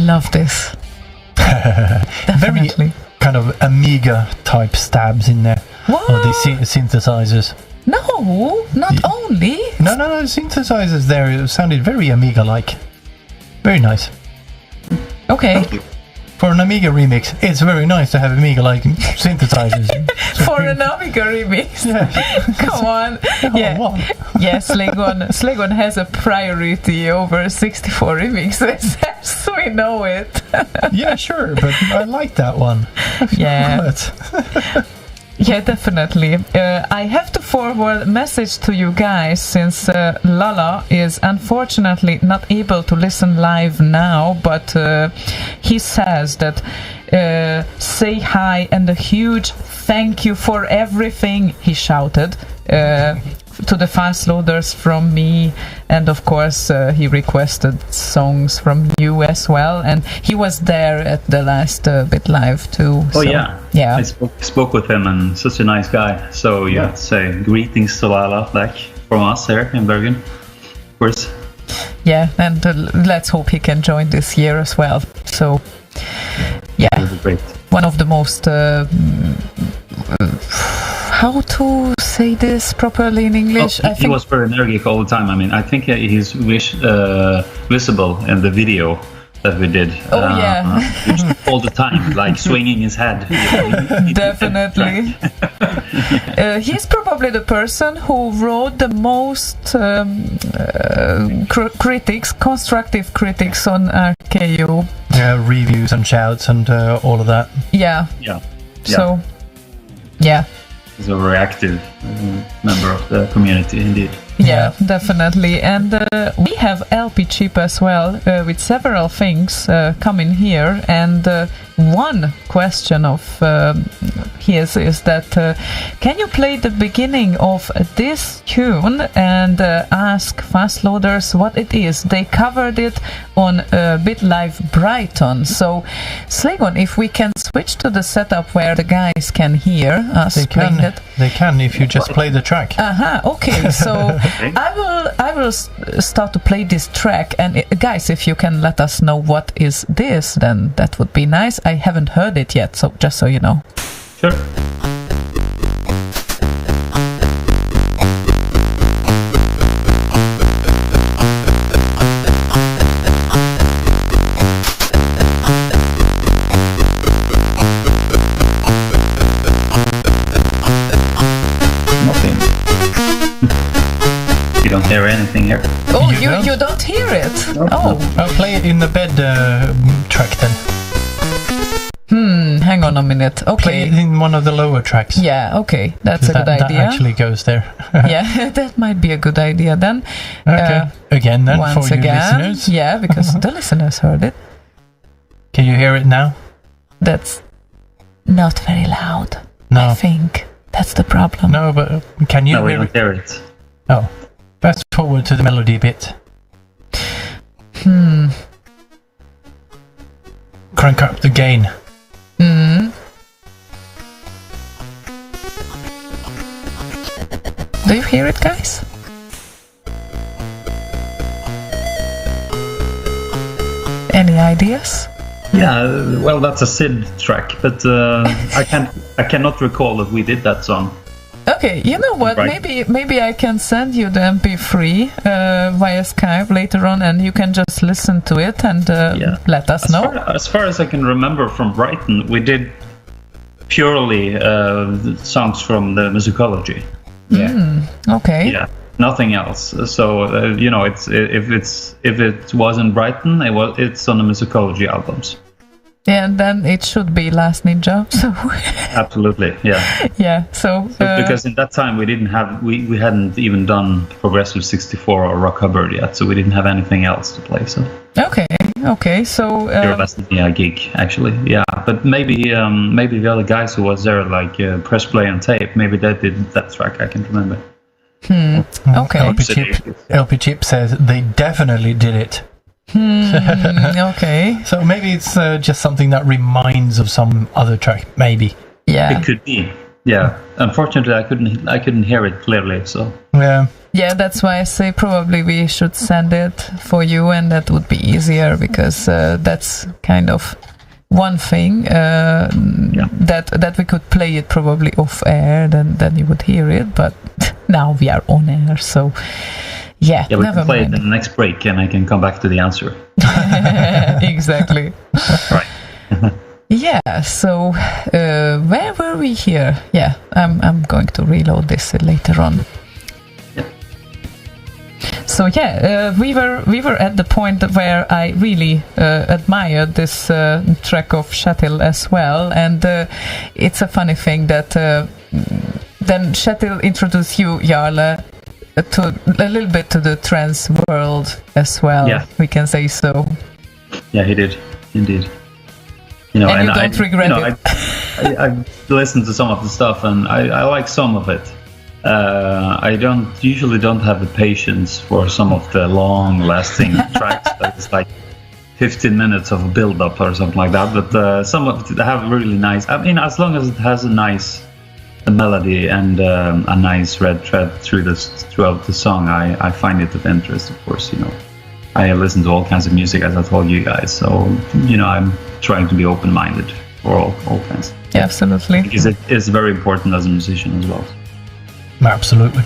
love this. Very Definitely. kind of Amiga type stabs in there. What? Or the synthesizers. No, not only. No, the synthesizers there it sounded very Amiga-like. Very nice. Okay. For an Amiga remix, it's very nice to have Amiga-like synthesizers. For an Amiga remix. Come on. Yeah. What? Yes, Slaygon has a priority over 64 remixes. Yes, we know it. Yeah, sure, but I like that one. Yeah. But Yeah, definitely. I have to forward a message to you guys since Lala is unfortunately not able to listen live now, but he says that say hi and a huge thank you for everything, he shouted to the FastLoaders from me, and of course he requested songs from you as well, and he was there at the last bit live too. Oh, so, yeah. I spoke with him, and such a nice guy. So you have to say greetings to Lala back from us here in Bergen, of course. Yeah, and let's hope he can join this year as well. So, yeah, It would be great. one of the most how to say this properly in English? Oh, he was very energetic all the time. I mean, I think he's visible in the video that we did. Oh, yeah. All the time, like swinging his head. Definitely. He's probably the person who wrote the most constructive critics on RKU. yeah, reviews and shouts and all of that. Yeah. Yeah. So, yeah. He's a very active member of the community, indeed. Yeah, definitely. And we have LP Chip as well, with several things coming here. And one question of his is that can you play the beginning of this tune and ask FastLoaders what it is? They covered it on BitLive Brighton. So, Slaygon, if we can switch to the setup where the guys can hear us playing it. They can if you just play the track. Okay, so I will start to play this track, and guys, if you can let us know what is this, then that would be nice. I haven't heard it yet, so just so you know. Sure. Nothing. You don't hear anything here. Oh, You you don't hear it? Oh, I'll play it in the bed track then. hang on a minute. Play Okay. it in one of the lower tracks. Yeah, okay, that's a good That idea. actually goes there. Yeah, that might be a good idea then. Okay. Again then, Once for you again, listeners. yeah, because the listeners heard it. Can you hear it now? That's not very loud. No. I think that's the problem. No, but can you No, we hear don't it? hear it. Oh. Fast forward to the melody bit. Crank up the gain. Do you hear it, guys? Any ideas? Yeah, well, that's a Sid track, but I cannot recall that we did that song. Okay, you know what? Right. Maybe I can send you the MP3 via Skype later on, and you can just listen to it and let us know. As far as I can remember from Brighton, we did purely songs from the musicology. Yeah. Okay. Yeah, nothing else. So you know, if it was in Brighton, it's on the musicology albums. Yeah, and then it should be Last Ninja. So Absolutely, yeah. yeah. So Because in that time we hadn't even done Progressive 64 or Rock Hubbard yet, so we didn't have anything else to play. So okay. So your last gig, actually, yeah. But maybe the other guys who was there, like Press Play and Tape, maybe they did that track. I can't remember. okay. LP Chip says they definitely did it. Okay. So maybe it's just something that reminds of some other track, maybe. Yeah. It could be. Yeah. Unfortunately, I couldn't hear it clearly. So Yeah. Yeah, that's why I say probably we should send it for you, and that would be easier because that's kind of one thing that we could play it probably off air, then you would hear it. But now we are on air, so yeah, we never can play mind. it in the next break, and I can come back to the answer. Exactly. Right. Yeah. So where were we here? Yeah, I'm going to reload this later on. So we were at the point where I really admired this track of Kjetil as well, and it's a funny thing that then Kjetil introduced you, Jarle, to a little bit to the trance world as well. Yeah. We can say so. Yeah, he did indeed. You don't regret it. I listened to some of the stuff, and I like some of it. I usually don't have the patience for some of the long-lasting tracks that's like 15 minutes of a build-up or something like that. But some of it have really nice. I mean, as long as it has a nice melody and a nice red thread throughout the song, I find it of interest. Of course, I listen to all kinds of music, as I told you guys. So I'm trying to be open-minded for all kinds. Yeah, absolutely. Because it is very important as a musician as well. Absolutely.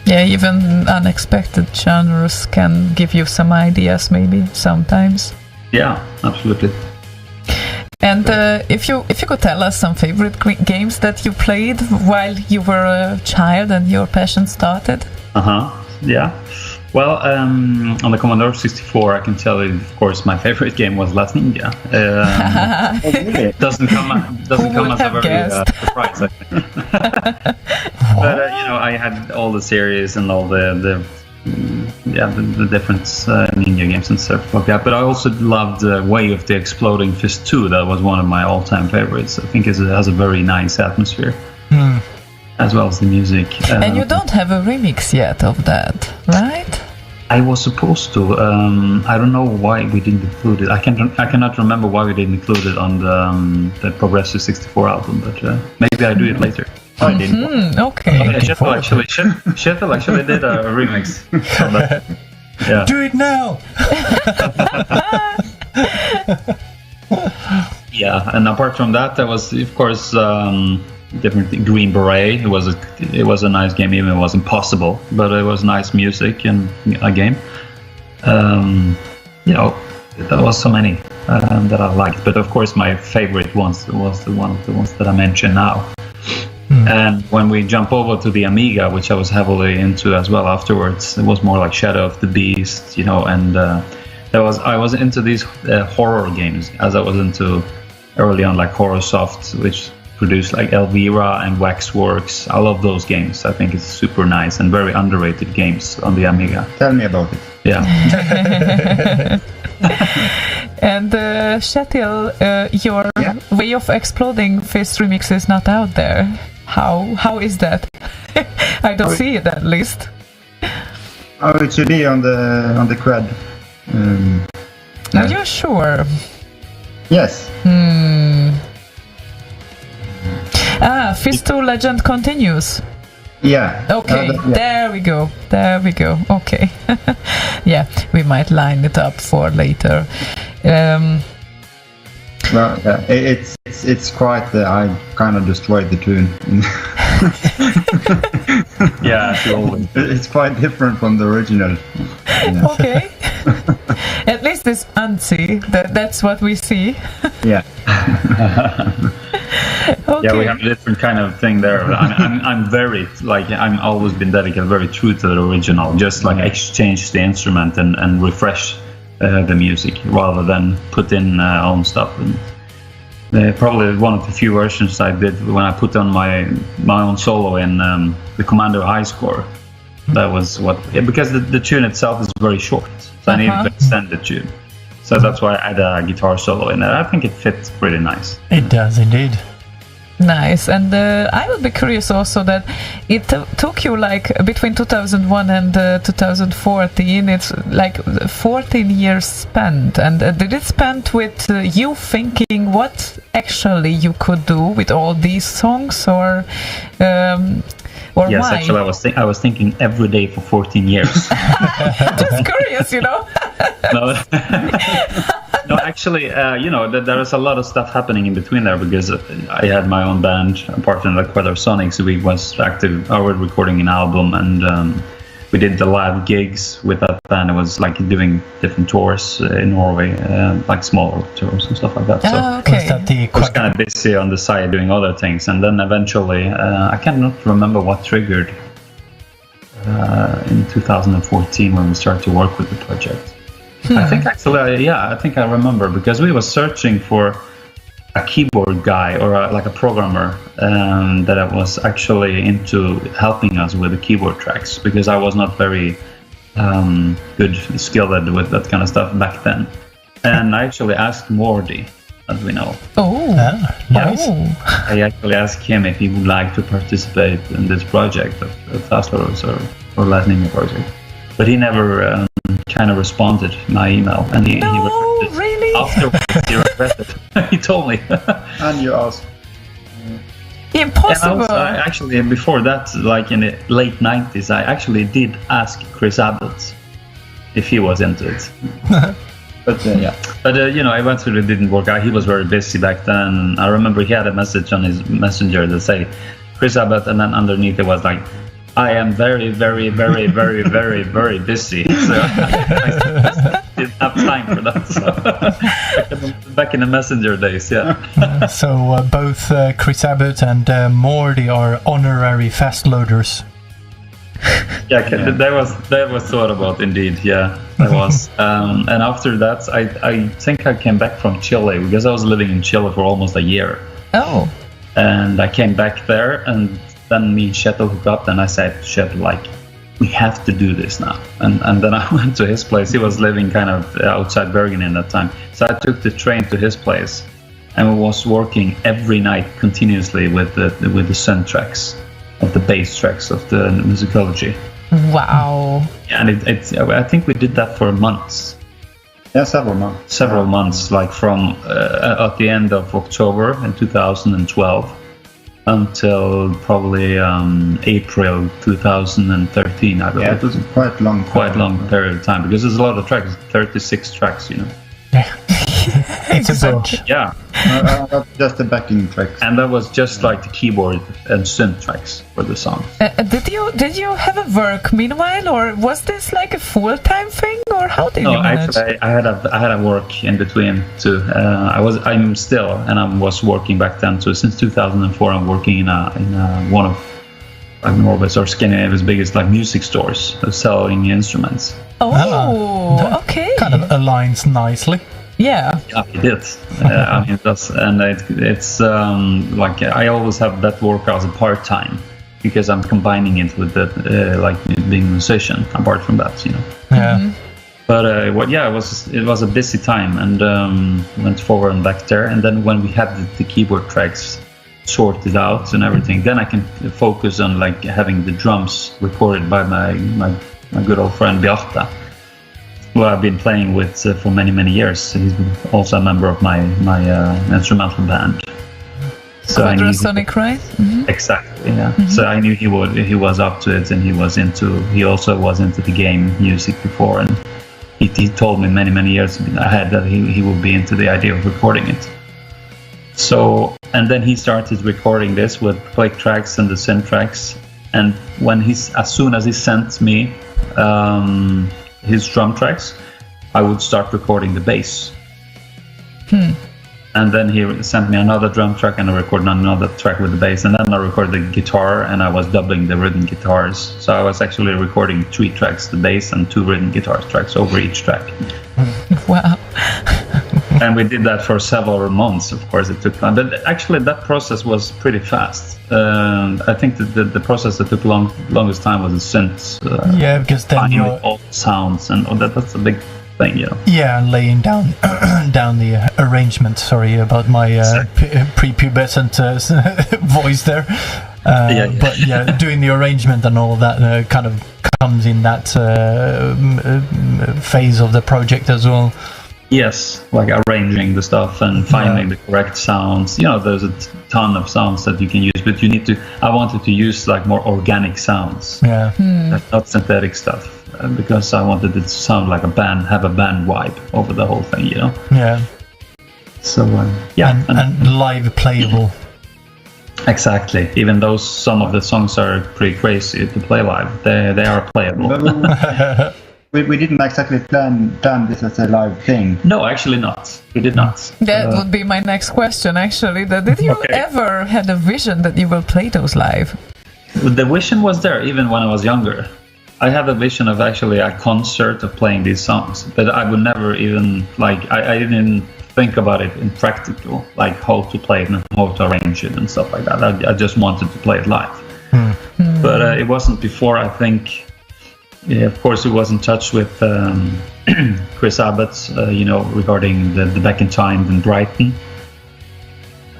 Yeah, even unexpected genres can give you some ideas, maybe sometimes. Yeah, absolutely. And if you could tell us some favorite games that you played while you were a child and your passion started. Yeah. Well, on the Commodore 64, I can tell you, of course, my favorite game was Last Ninja. Doesn't come as a very surprise, I think. But I had all the series and all the different Ninja games and stuff like that. But I also loved Way of the Exploding Fist 2. That was one of my all-time favorites. I think it has a very nice atmosphere. As well as the music. And you don't have a remix yet of that, right? I was supposed to. I don't know why we didn't include it. I cannot remember why we didn't include it on the Progressive 64 album, but maybe I do it later. I didn't. Okay. Kjetil actually did a remix of that. Yeah. Do it now! Yeah, and apart from that, there was, of course, different thing. Green Beret. It was a nice game, even it was impossible, but it was nice music and a game. There was so many that I liked, but of course my favorite was one of the ones that I mentioned now. And when we jump over to the Amiga, which I was heavily into as well afterwards, it was more like Shadow of the Beast, and I was into these horror games, as I was into early on, like Horrorsoft, which produced like Elvira and Waxworks. I love those games. I think it's super nice and very underrated games on the Amiga. Tell me about it. Yeah. And Kjetil, your Way of Exploding Fist remix is not out there. How is that? I don't see it, at least. Oh, it should be on the Cred. Are you sure? Yes. Fist 2 Legend continues. Yeah. Okay, there we go. Okay. Yeah, we might line it up for later. Well, it's quite. I kind of destroyed the tune. Yeah, it's quite different from the original. Yeah. Okay. At least it's antsy. That's what we see. Yeah. Okay. Yeah, we have a different kind of thing there. I'm very I'm always been dedicated, very true to the original. Just like exchange the instrument and refresh the music rather than put in own stuff. And probably one of the few versions I did when I put on my own solo in the Commando High Score. That was because the tune itself is very short, so I needed to extend the tune. So that's why I had a guitar solo in it. I think it fits pretty nice. It does indeed. Nice. And I would be curious also that it took you like between 2001 and 2014. It's like 14 years spent. And did it spend with you thinking what actually you could do with all these songs, or Or yes, why? actually, I was thinking every day for 14 years. Just curious, you know. No, no, actually, there was a lot of stuff happening in between there because I had my own band apart from the Quadrasonics. We was active. I was recording an album, and we did the live gigs with that band. It was like doing different tours in Norway, like smaller tours and stuff like that. So Okay. I I was kind of busy on the side doing other things, and then eventually, I cannot remember what triggered in 2014 when we started to work with the project. I think actually, I think I remember because we were searching for a keyboard guy or like a programmer that was actually into helping us with the keyboard tracks because I was not very skilled with that kind of stuff back then. And I actually asked Mordy, as we know. Nice. I actually asked him if he would like to participate in this project of FastLoaders or Lightning project. But he never kind of responded to my email. And he regretted really? afterwards, he regretted. He told me. And you asked. Impossible. And actually, before that, like in the late 90s, I actually did ask Chris Abbott if he was into it. But But eventually it didn't work out. He was very busy back then. I remember he had a message on his messenger that say Chris Abbott, and then underneath it was like, I am very, very, very, very, very, very busy. So I didn't have time for that. So back in the messenger days, yeah. So both Chris Abbott and Mordy are honorary FastLoaders. Yeah, that was thought about indeed. Yeah, that was. And after that, I think I came back from Chile because I was living in Chile for almost a year. Oh. And I came back there, and then me and Kjetil hooked up, and I said to Kjetil, like, we have to do this now. And then I went to his place. He was living kind of outside Bergen in that time. So I took the train to his place, and we was working every night continuously with the synth tracks, of the bass tracks of the musicology. Wow. And I think we did that for months. Yeah, several months. Several months, like from at the end of October in 2012 until probably April 2013. I believe. Yeah, it was quite long. Quite long period of time because there's a lot of tracks, 36 tracks, you know. It's a bunch. Yeah. Just the backing tracks. And that was just like the keyboard and synth tracks for the song. Did you have a work meanwhile, or was this like a full-time thing, or how did you manage? Actually, I had a work in between too. I was working back then too. Since 2004, I'm working in one of Norway's or Scandinavia's biggest like music stores, selling instruments. Oh, okay. Kind of aligns nicely. Yeah. Yeah, it did. I mean, it's like I always have that work as a part-time because I'm combining it with like being a musician. Apart from that, you know. Yeah. Mm-hmm. But it was a busy time, and went forward and back there. And then when we had the keyboard tracks sorted out and everything, then I can focus on like having the drums recorded by my good old friend Bjarte, who I've been playing with for many years. He's also a member of my instrumental band. So Quadrasonic, right? Mm-hmm. Exactly, yeah. Mm-hmm. So I knew he was up to it, and he also was into the game music before, and he told me many years ahead that he would be into the idea of recording it. So, and then he started recording this with click tracks and the synth tracks, and as soon as he sent me his drum tracks, I would start recording the bass. And then he sent me another drum track, and I recorded another track with the bass, and then I recorded the guitar, and I was doubling the rhythm guitars. So I was actually recording 3 tracks, the bass, and 2 rhythm guitar tracks over each track. Wow. And we did that for several months. Of course, it took time, but actually that process was pretty fast. I think that the process that took longest time was the synths. Yeah, because then you're all the sounds, and that's a big thing, you know. Yeah, and laying down the arrangement. Sorry about my prepubescent voice there. But yeah, doing the arrangement and all that kind of comes in that phase of the project as well. Yes, like arranging the stuff and finding the correct sounds. There's a ton of sounds that you can use, but I wanted to use like more organic sounds. Yeah. Not synthetic stuff, because I wanted it to sound like a band, have a band vibe over the whole thing, Yeah. So, and live playable. Exactly. Even though some of the songs are pretty crazy to play live, they are playable. We didn't exactly plan this as a live thing. No, actually not. We did not. That would be my next question, actually. Did you ever had a vision that you will play those live? The vision was there even when I was younger. I had a vision of actually a concert of playing these songs, but I would never even, I didn't think about it in practical, like how to play it and how to arrange it and stuff like that. I just wanted to play it live. But it wasn't before, I think. Yeah, of course, he was in touch with Chris Abbott, regarding the Back in Time in Brighton.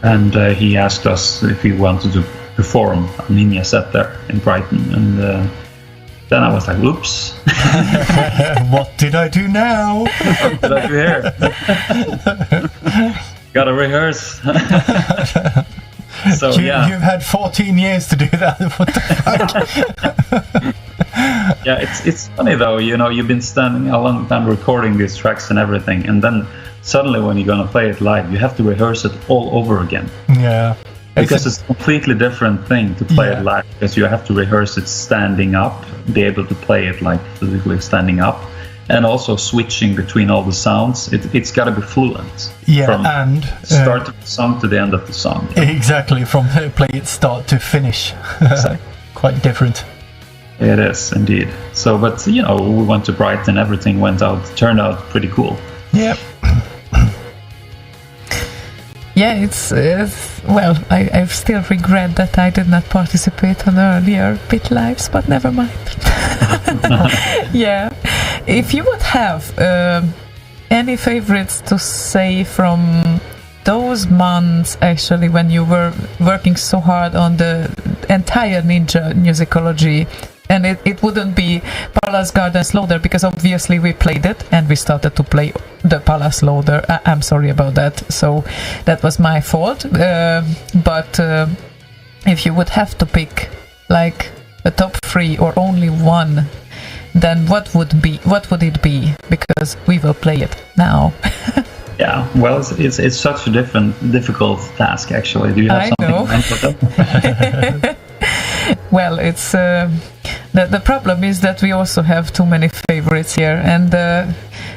And he asked us if we wanted to perform a Ninja set there in Brighton. And then I was like, oops. What did I do now? What did I do here? Gotta rehearse. So, You've had 14 years to do that. What the fuck? Yeah, it's funny though, you've been standing a long time recording these tracks and everything, and then suddenly when you're gonna play it live, you have to rehearse it all over again. Yeah. Because it's a completely different thing to play it live, because you have to rehearse it standing up, be able to play it like physically standing up, and also switching between all the sounds. It's got to be fluent. Yeah, from and start of the song to the end of the song. Exactly, from play it start to finish. Exactly. Quite different. It is indeed. So, but we went to Brighton. Everything turned out pretty cool. Yep. Yeah, it's well, I still regret that I did not participate on earlier Pit Lives, but never mind. Yeah, if you would have any favorites to say from those months, actually, when you were working so hard on the entire Ninja musicology, and it wouldn't be Palace Gardens Loader, because obviously we played it and we started to play the Palace Loader. I'm sorry about that, so that was my fault. But if you would have to pick like a top 3 or only one, then what would it be? Because we will play it now. Yeah, well, it's such a difficult task, actually. Do you have something in mind? Well, it's the problem is that we also have too many favorites here, and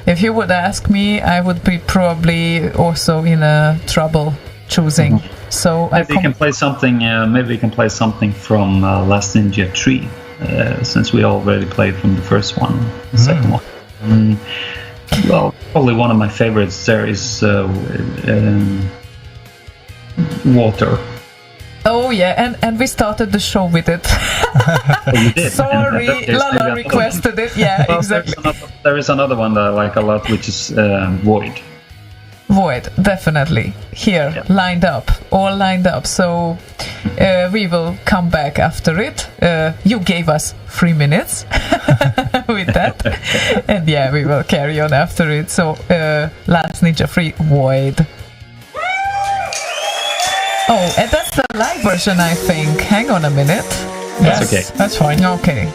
if you would ask me, I would be probably also in a trouble choosing. So maybe we can play something. Maybe we can play something from Last Ninja 3, since we already played from the first one, the second one. Well, probably one of my favorites there is Water. Oh yeah, and we started the show with it. Oh, you did. Sorry, Lala requested it. Yeah, well, exactly. There is another one that I like a lot, which is Void. Void, definitely. Here, yeah. All lined up. So we will come back after it. You gave us 3 minutes with that. And yeah, we will carry on after it. So Last Ninja 3, Void. Oh, and that's the live version, I think. Hang on a minute. That's okay. That's fine. Okay.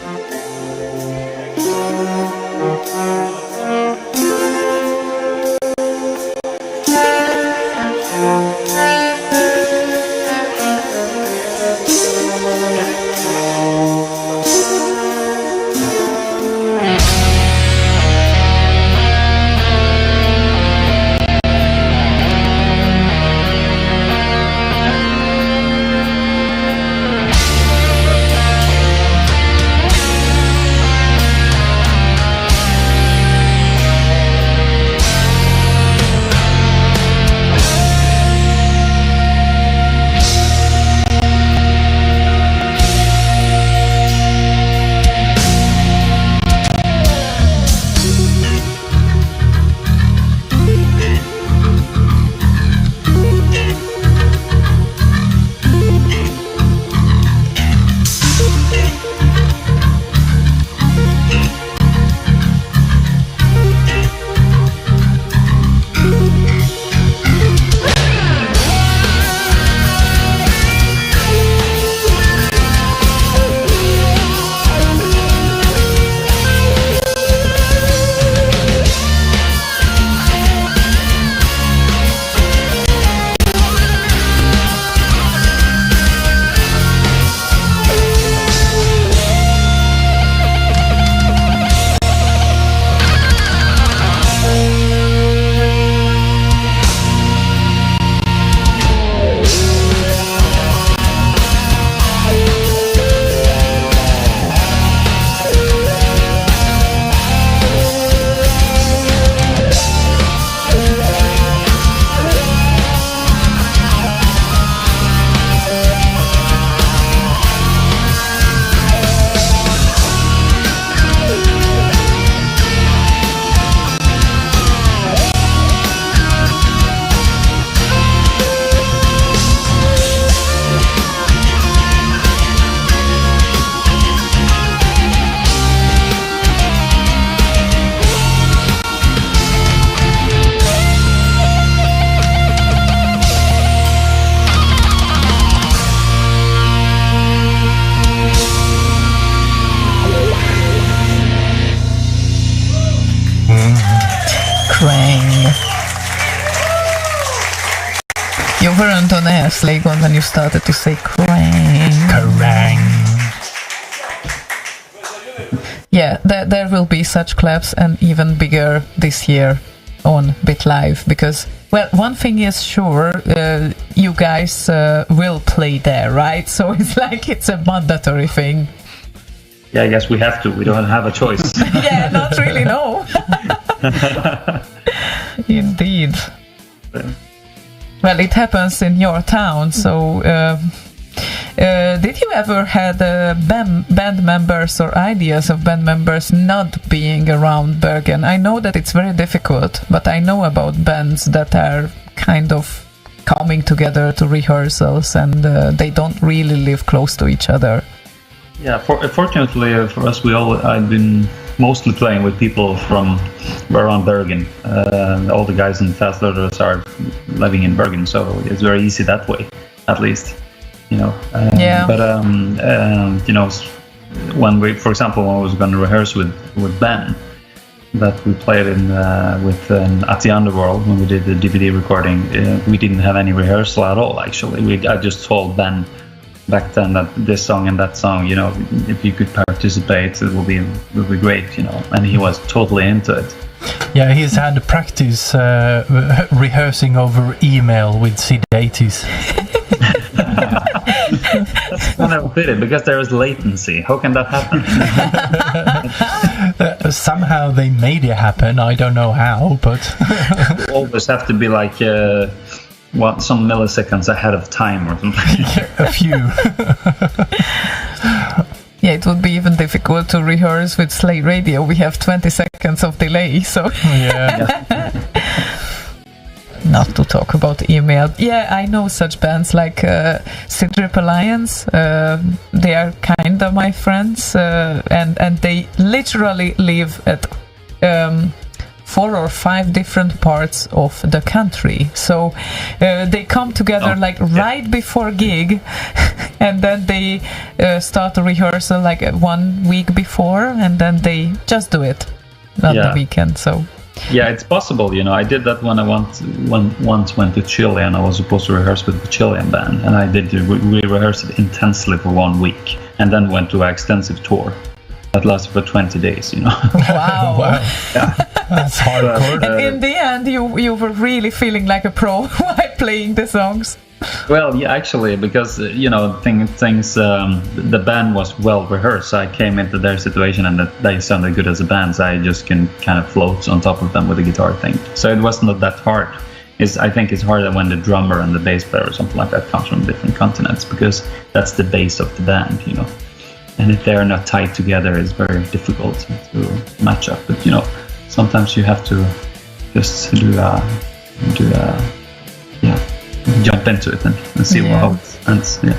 weren't on air, Slaygon, when you started to say Krang. Kerrang! Yeah, there will be such claps and even bigger this year on BitLive because, well, one thing is sure, you guys will play there, right? So it's like it's a mandatory thing. Yeah, I guess we have to. We don't have a choice. Yeah, not really, no. Indeed. Well, it happens in your town, so did you ever had band members or ideas of band members not being around Bergen? I know that it's very difficult, but I know about bands that are kind of coming together to rehearsals and they don't really live close to each other. Yeah, fortunately for us, I've been mostly playing with people from around Bergen. All the guys in FastLoaders are living in Bergen, so it's very easy that way, at least. Yeah. But when we, for example, when I was going to rehearse with Ben, that we played in at the Underworld when we did the DVD recording, we didn't have any rehearsal at all. Actually, I just told Ben back then that this song and that song, if you could participate, it will be great, and he was totally into it. Yeah, he's had practice rehearsing over email with CD80s. That's kind of pity because there is latency. How can that happen? Somehow they made it happen. I don't know how, but You always have to be like some milliseconds ahead of time or something. a few. Yeah, it would be even difficult to rehearse with Slay Radio. We have 20 seconds of delay, so... Yeah. Not to talk about email. Yeah, I know such bands like Sidrip Alliance. They are kind of my friends, and they literally live at 4 or 5 different parts of the country. So they come together right before gig, and then they start a rehearsal like 1 week before, and then they just do it on the weekend. So. Yeah, it's possible. I did that when I once went to Chile, and I was supposed to rehearse with the Chilean band, and I did. We rehearsed it intensely for 1 week, and then went to an extensive tour that lasted for 20 days. Wow. Wow. Yeah, That's hardcore. And in the end, you were really feeling like a pro while playing the songs. Well, yeah, actually, because the band was well rehearsed. So I came into their situation, and that they sounded good as a band. So I just can kind of float on top of them with the guitar thing. So it was not that hard. I think it's harder when the drummer and the bass player or something like that comes from different continents, because that's the base of the band, And if they're not tied together, it's very difficult to match up. But sometimes you have to just jump into it and see how it ends. Yeah.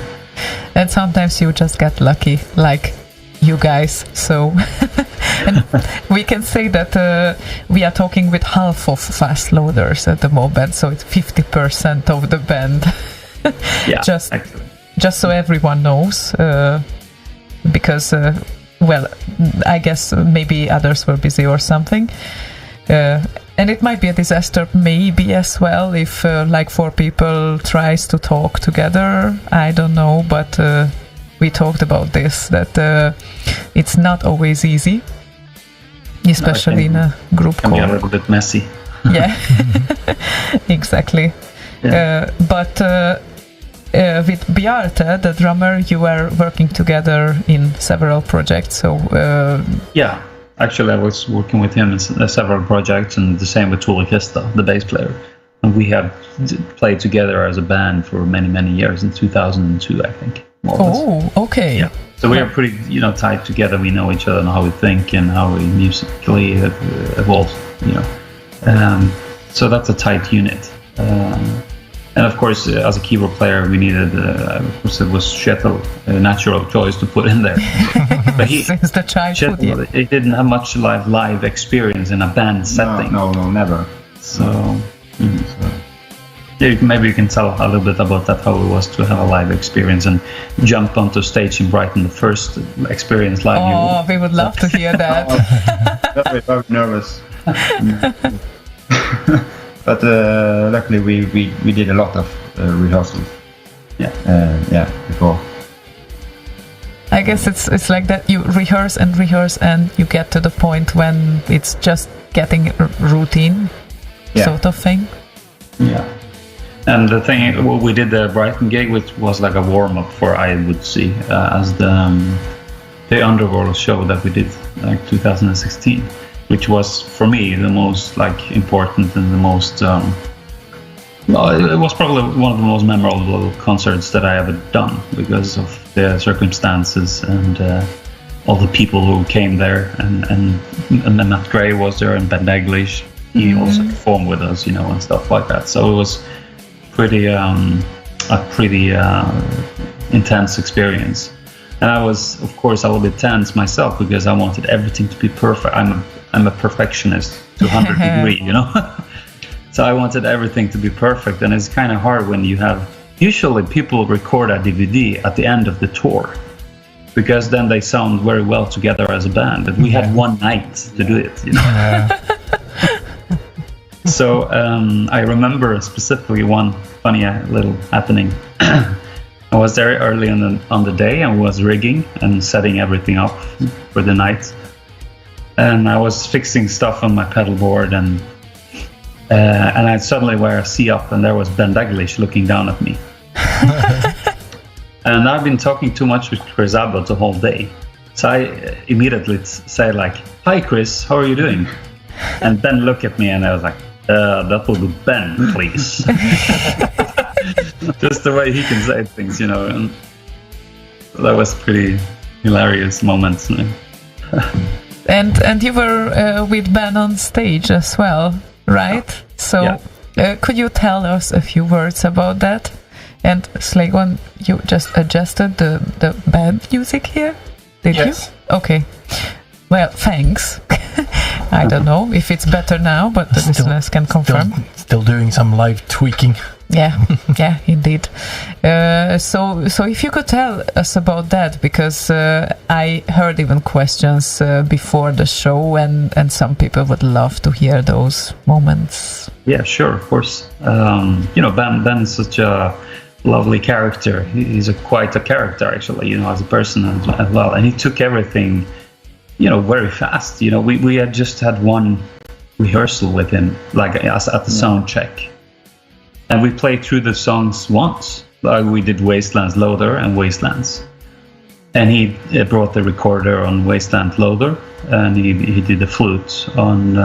And sometimes you just get lucky, like you guys. So, and we can say that we are talking with half of FastLoaders at the moment, so it's 50% of the band. Yeah, just so everyone knows, because I guess maybe others were busy or something. And it might be a disaster maybe as well if 4 people tries to talk together. I don't know, but we talked about this, that it's not always easy, especially in a group call. It can be a little bit messy. Yeah, exactly. Yeah. But with Bjarte, the drummer, you were working together in several projects. So yeah. Actually, I was working with him in several projects, and the same with Tuula Kesta, the bass player. And we have played together as a band for many, many years, in 2002, I think. Oh, okay. Yeah. So we are pretty, tied together. We know each other and how we think and how we musically evolve, So that's a tight unit. And of course, as a keyboard player, we needed, of course, it was Kjetil, a natural choice to put in there. But since the childhood, Kjetil, he didn't have much live experience in a band setting. No, never. So, maybe you can tell a little bit about that, how it was to have a live experience and jump onto stage in Brighton, the first experience live. Oh, we would love to hear that. Very, very nervous. But luckily we did a lot of rehearsals. Yeah. Before. I guess it's like that. You rehearse, and you get to the point when it's just getting routine, sort of thing. Yeah. And the thing, we did the Brighton gig, which was like a warm-up for I Would See, as the Underworld show that we did, like 2016, which was for me the most like important and the most. It was probably one of the most memorable concerts that I ever done because of the circumstances and all the people who came there, and Matt Gray was there, and Ben Daglish. He also performed with us, and stuff like that. So it was pretty intense experience. And I was, of course, a little bit tense myself because I wanted everything to be perfect. I'm a perfectionist to 100 degree, So I wanted everything to be perfect, and it's kind of hard when you have. Usually, people record a DVD at the end of the tour because then they sound very well together as a band. But we had one night to do it, So I remember specifically one funny little happening. I was there early on the day and was rigging and setting everything up for the night. And I was fixing stuff on my pedal board, and I suddenly see up, and there was Ben Daglish looking down at me. And I've been talking too much with Chris Abbott the whole day. So I immediately say like, "Hi Chris, how are you doing?" And Ben looked at me, and I was like, "That will be Ben, please." Just the way he can say things, and that was pretty hilarious moment. And you were with Ben on stage as well, right? So could you tell us a few words about that? And Slaygon, you just adjusted the band music here, did you? Okay. Well, thanks. I don't know if it's better now, but the listeners can confirm. Still doing some live tweaking. Yeah, indeed. So if you could tell us about that, because I heard even questions before the show, and some people would love to hear those moments. Yeah, sure, of course. Ben is such a lovely character. He's quite a character, actually, as a person as well. And he took everything, very fast. We had just had one rehearsal with him, like at the sound check. And we played through the songs once. We did Wastelands Loader and Wastelands. And he brought the recorder on Wasteland Loader, and he did the flute on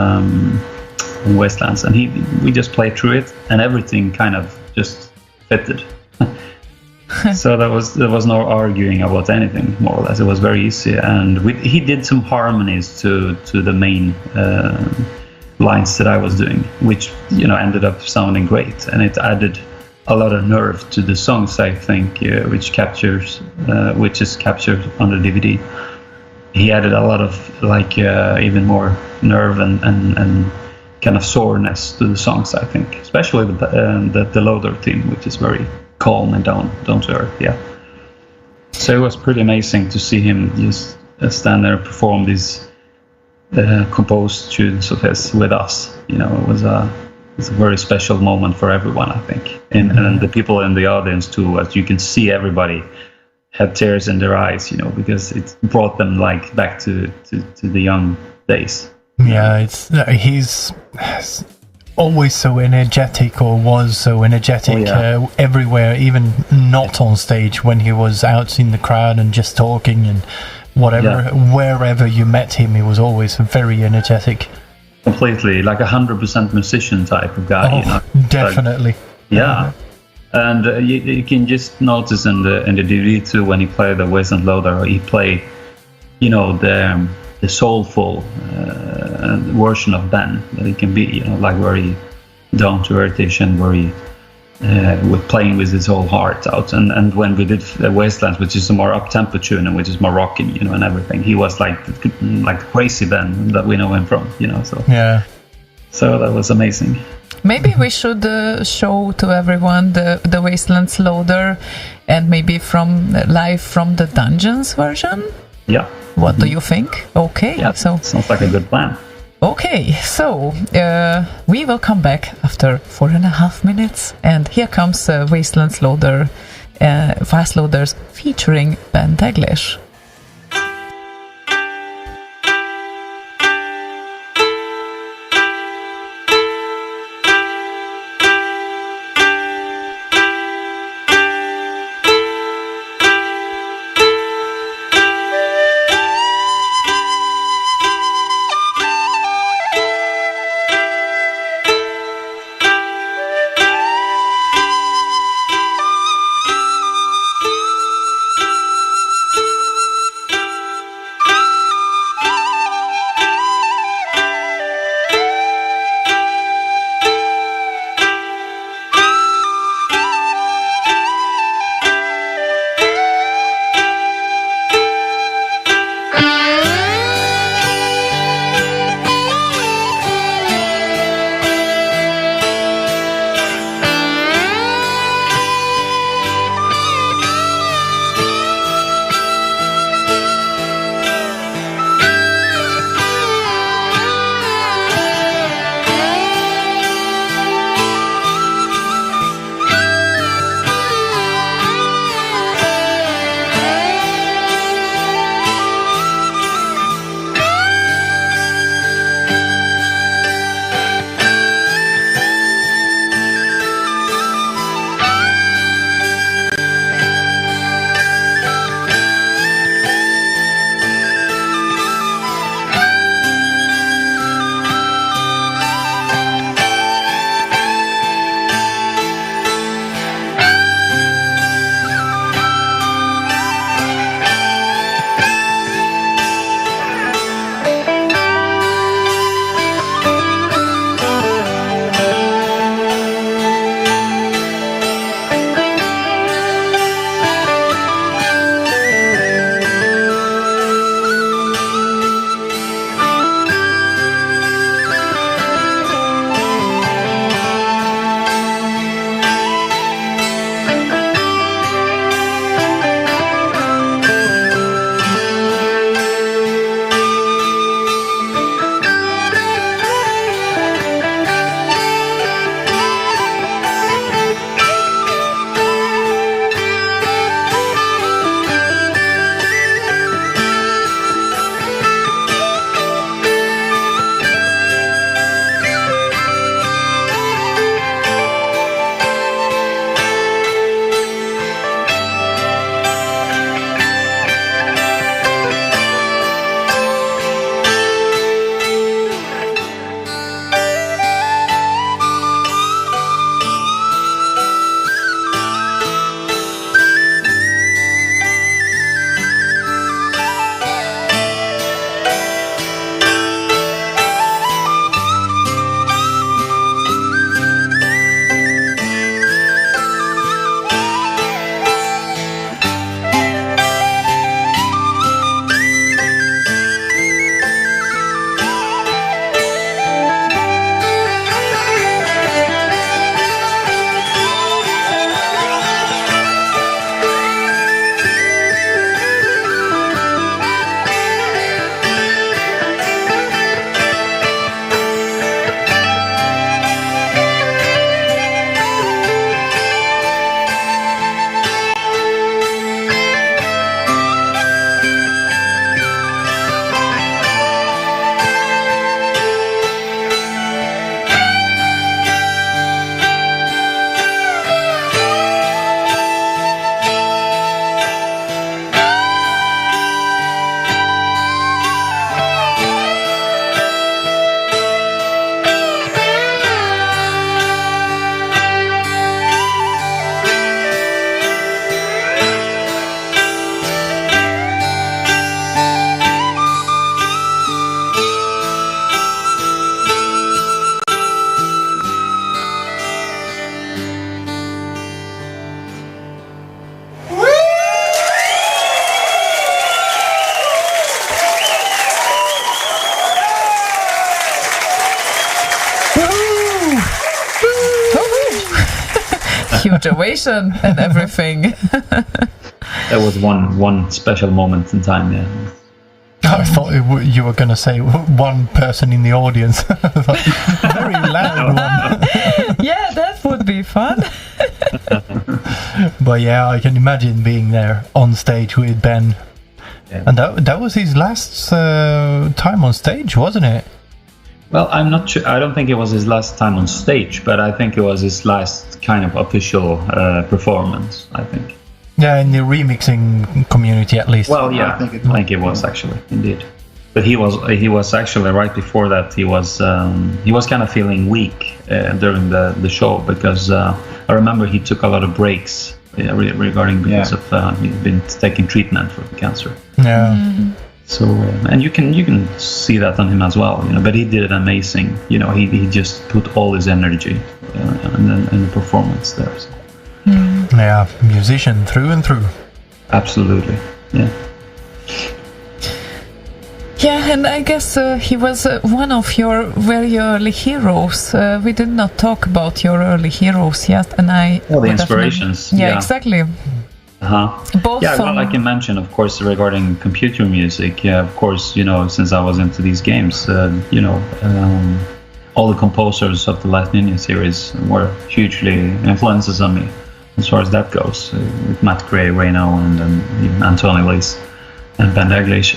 Wastelands. And we just played through it, and everything kind of just fitted. So there was no arguing about anything, more or less. It was very easy. And he did some harmonies to the main lines that I was doing, which ended up sounding great, and it added a lot of nerve to the songs, I think, which is captured on the DVD. He added a lot of even more nerve and kind of soreness to the songs, I think, especially the Loader theme, which is very calm and down to earth. Yeah. So it was pretty amazing to see him just stand there and perform these composed tunes of his with us. It was a very special moment for everyone, I think, and the people in the audience too. As you can see, everybody had tears in their eyes, because it brought them back to the young days. Yeah, he's always so energetic, or was so energetic everywhere, even not on stage, when he was out in the crowd and just talking and whatever, wherever you met him, he was always very energetic. Completely, like 100% musician type of guy. Definitely. And you can just notice in the DVD too, when he played the Wasteland Loader, he played, the soulful version of Ben that he can be, very down to earthish and very with playing with his whole heart out. And when we did Wastelands, which is a more up-tempo tune and which is more rocking, and everything, he was like crazy Ben that we know him from, So so that was amazing. Maybe we should show to everyone the Wastelands Loader, and maybe live from the Dungeons version. Yeah. What do you think? Okay. Yeah, so sounds like a good plan. Okay, so we will come back after 4.5 minutes, and here comes Wasteland's Loader, FastLoaders featuring Ben Daglish. huge ovation and everything. That was one special moment in time, yeah. I thought you were going to say one person in the audience. Very loud one. Yeah, that would be fun. But yeah, I can imagine being there on stage with Ben. Yeah. And that was his last time on stage, wasn't it? Well, I'm not sure. I don't think it was his last time on stage, but I think it was his last kind of official performance, I think. Yeah, in the remixing community at least. Well, yeah, I think it was actually, indeed. But he was actually right before that. He was kind of feeling weak during the show because I remember he took a lot of breaks because of he'd been taking treatment for the cancer. Yeah. Mm-hmm. So and you can see that on him as well, But he did it amazing. He just put all his energy in the performance there. So. Yeah, musician through and through. Absolutely, yeah. Yeah, and I guess he was one of your very early heroes. We did not talk about your early heroes yet, and the inspirations. Yeah, exactly. Both. Yeah, well, I can mention, of course, regarding computer music. Yeah, of course, since I was into these games, all the composers of the Last Ninja series were hugely influences on me, as far as that goes. With Matt Gray, Reno, and even Anthony Lees and Ben Daglish.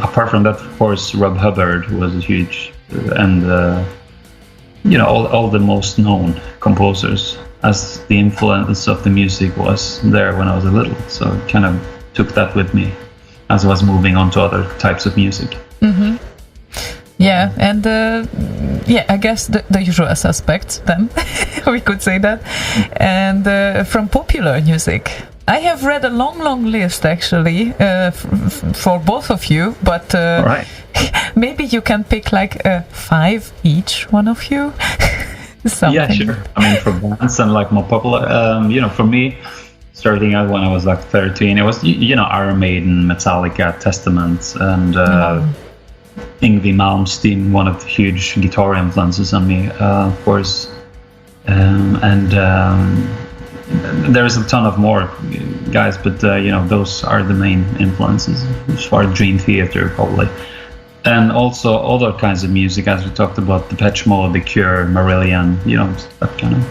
Apart from that, of course, Rob Hubbard was a huge, and all the most known composers, as the influence of the music was there when I was a little. So I kind of took that with me as I was moving on to other types of music. Mm-hmm. Yeah, and I guess the usual suspects then, we could say that. And from popular music, I have read a long list actually for both of you, but right. Maybe you can pick like 5 each, one of you. Something. Yeah, sure. I mean, for bands and like more popular, for me, starting out when I was like 13, it was Iron Maiden, Metallica, Testament, and Yngwie Malmsteen, one of the huge guitar influences on me, of course. And there is a ton of more guys, but those are the main influences as far as Dream Theater probably. And also other kinds of music, as we talked about, Depeche Mode, The Cure, Marillion, that kind of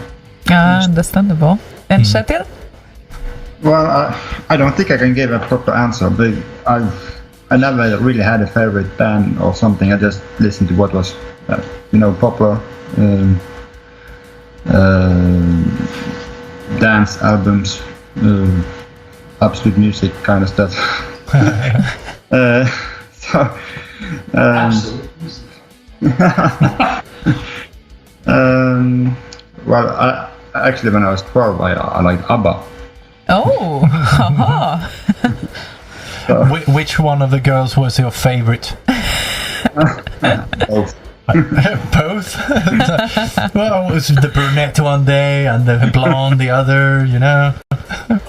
understandable. And Kjetil? Well, I don't think I can give a proper answer, but I never really had a favorite band or something. I just listened to what was, popular dance albums, absolute music kind of stuff. Well, actually, when I was 12, I liked ABBA. Oh, haha. Which one of the girls was your favorite? Both. Both? Well, it was the brunette one day and the blonde the other,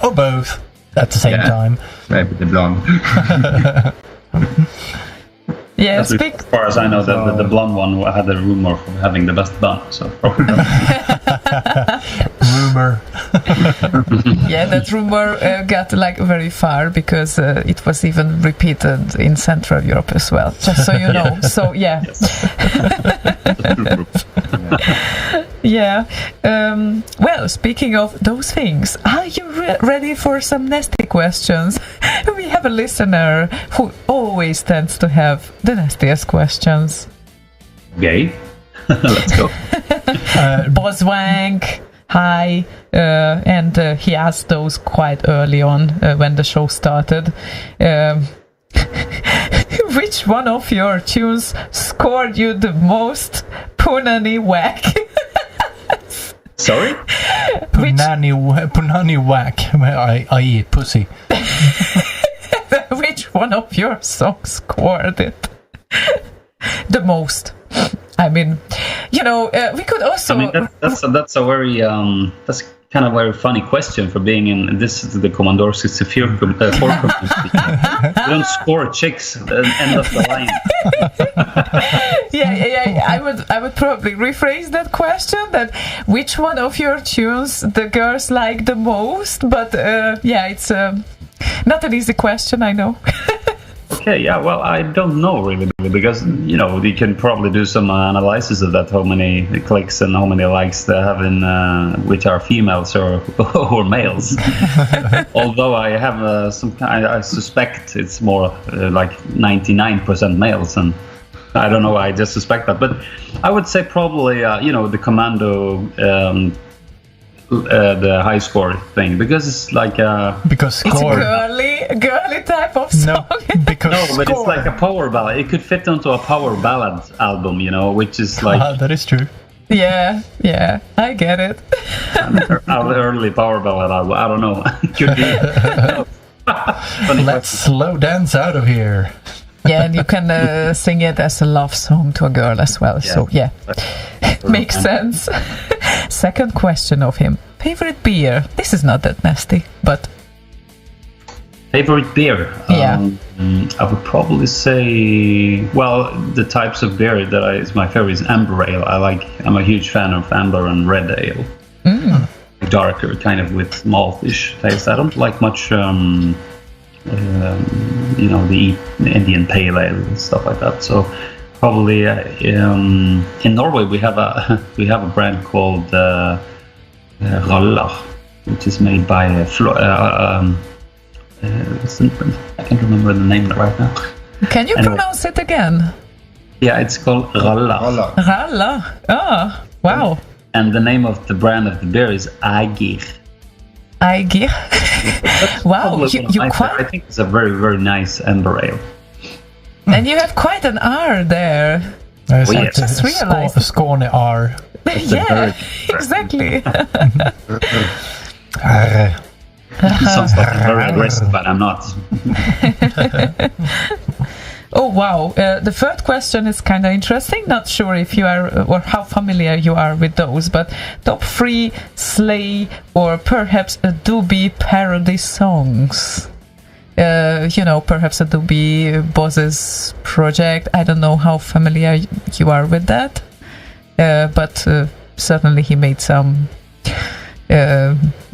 or both at the same time. Maybe the blonde. Yeah, as far as I know, that the blonde one had a rumor for having the best bun, so probably not. Rumor. Yeah, that rumor got like very far because it was even repeated in Central Europe as well, just so you know. So yeah. Yeah. Well, speaking of those things, are you ready for some nasty questions? We have a listener who always tends to have the nastiest questions. Gay? Let's go. Bozwank, hi, and he asked those quite early on when the show started. Which one of your tunes scored you the most punani whack? Sorry? Punani whack, i.e. pussy. Which one of your songs scored it the most? I mean, we could also. I mean, that's a very that's kind of a very funny question for being in this is the Commodore 64 community. You don't score chicks at the end of the line. Yeah. I would probably rephrase that question. That which one of your tunes the girls like the most? But it's not an easy question, I know. Okay, yeah, well, I don't know really, because, you can probably do some analysis of that, how many clicks and how many likes they have in, which are females or males. Although I have I suspect it's more like 99% males, and I don't know, I just suspect that. But I would say probably, the commando, the high score thing, because it's like because score. It's a girly type of song. But it's like a power ballad. It could fit into a power ballad album, which is like that is true. Yeah, I get it. an early power ballad album. I don't know. Could be. Let's slow dance out of here. Yeah, and you can sing it as a love song to a girl as well. Yeah. So yeah, makes sense. Second question of him: favorite beer? This is not that nasty, but favorite beer. Yeah, I would probably say, well, the types of beer that is my favorite is amber ale. I'm a huge fan of amber and red ale. Darker, kind of with maltish taste. I don't like much. The Indian pale ale and stuff like that. So probably in Norway we have a brand called Jarle, which is made by I can't remember the name right now. Can you pronounce it again? Yeah, it's called Jarle. Jarle. Oh, wow. And the name of the brand of the beer is Ægir. Ægir. Wow, you quite... I think it's a very, very nice amber ale. And you have quite an R there. I just realized. Skåne R. Yeah, exactly. Sounds like I'm very aggressive, but I'm not. Oh wow, the third question is kind of interesting. Not sure if you are or how familiar you are with those, but top 3 Slay or perhaps a Doobie parody songs. Perhaps a Doobie Boss's project. I don't know how familiar you are with that, but certainly he made some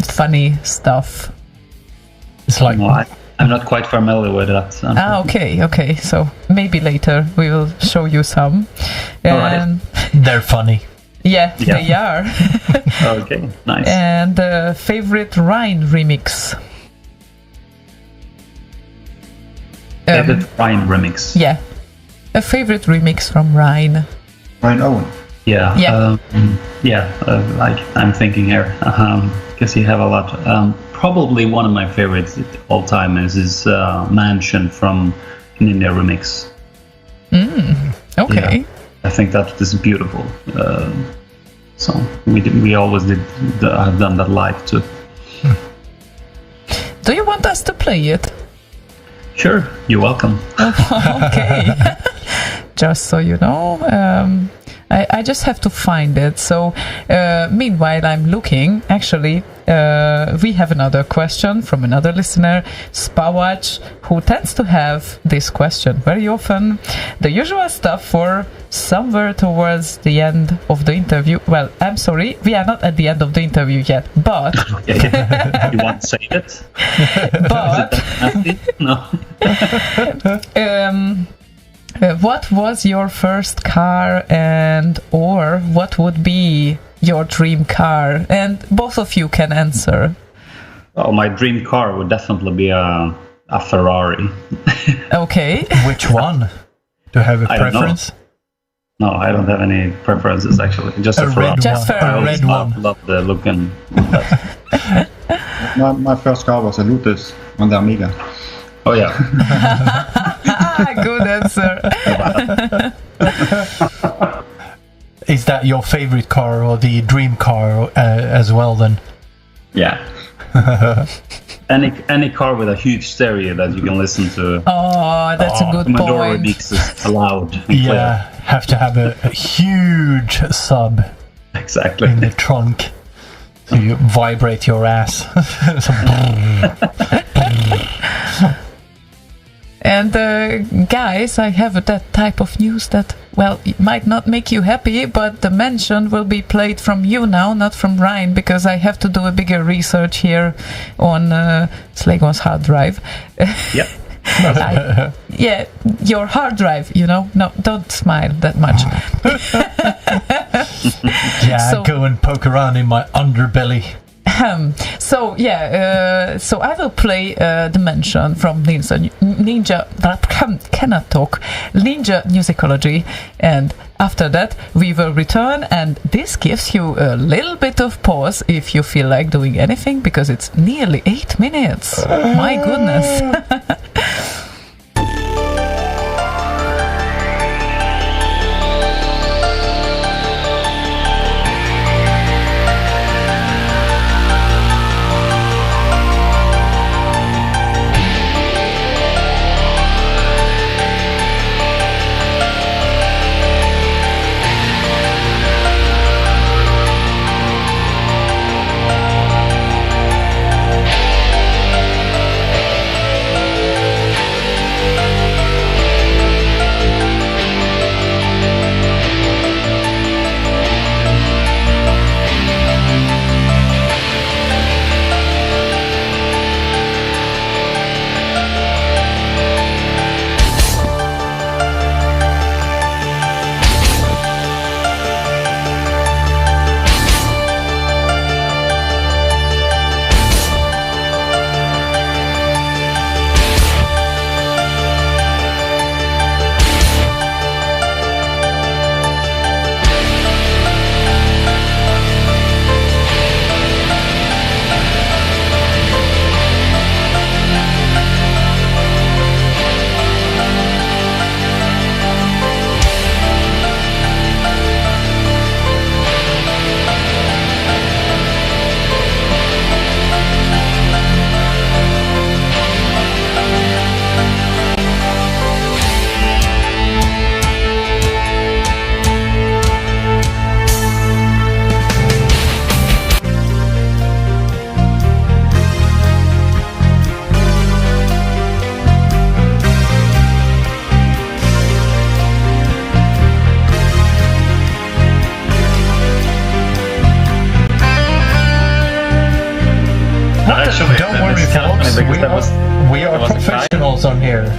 funny stuff. It's like... I'm not quite familiar with that. Okay. So maybe later we will show you some. And they're funny. Yeah, they are. Okay, nice. And favorite Rhine remix. Favorite Rhine remix. Yeah, a favorite remix from Rhine. Rhine Owen. Yeah. I'm thinking here because you have a lot. Probably one of my favorites all time is his Mansion from Ninja remix. Okay. Yeah, I think that is beautiful. So we always have done that live too. Do you want us to play it? Sure, you're welcome. Okay. Just so you know, I just have to find it. So meanwhile I'm looking, actually we have another question from another listener, Spawatch, who tends to have this question very often. The usual stuff for somewhere towards the end of the interview. Well, I'm sorry, we are not at the end of the interview yet, but you want to say it? But no. What was your first car, and or what would be your dream car? And both of you can answer. Oh, my dream car would definitely be a Ferrari. Okay. Which one? Do you have a preference? No, I don't have any preferences actually. Just a Ferrari. Just I red one. Love the look and my first car was a Lotus on the Amiga. Oh yeah. Good answer. Is that your favorite car or the dream car as well then? Yeah. Any car with a huge stereo that you can listen to. Oh, that's a good Commodore point. mix is allowed. Yeah, have to have a huge sub. Exactly. In the trunk. So you vibrate your ass. And guys, I have that type of news that, well, it might not make you happy, but the mention will be played from you now, not from Ryan, because I have to do a bigger research here on Slaygon's hard drive. Yep. Yeah, your hard drive, No, don't smile that much. Yeah, so, go and poke around in my underbelly. So I will play Dimension from Ninja Musicology, and after that we will return, and this gives you a little bit of pause if you feel like doing anything, because it's nearly 8 minutes. My goodness. Don't worry, folks. We are professionals on here.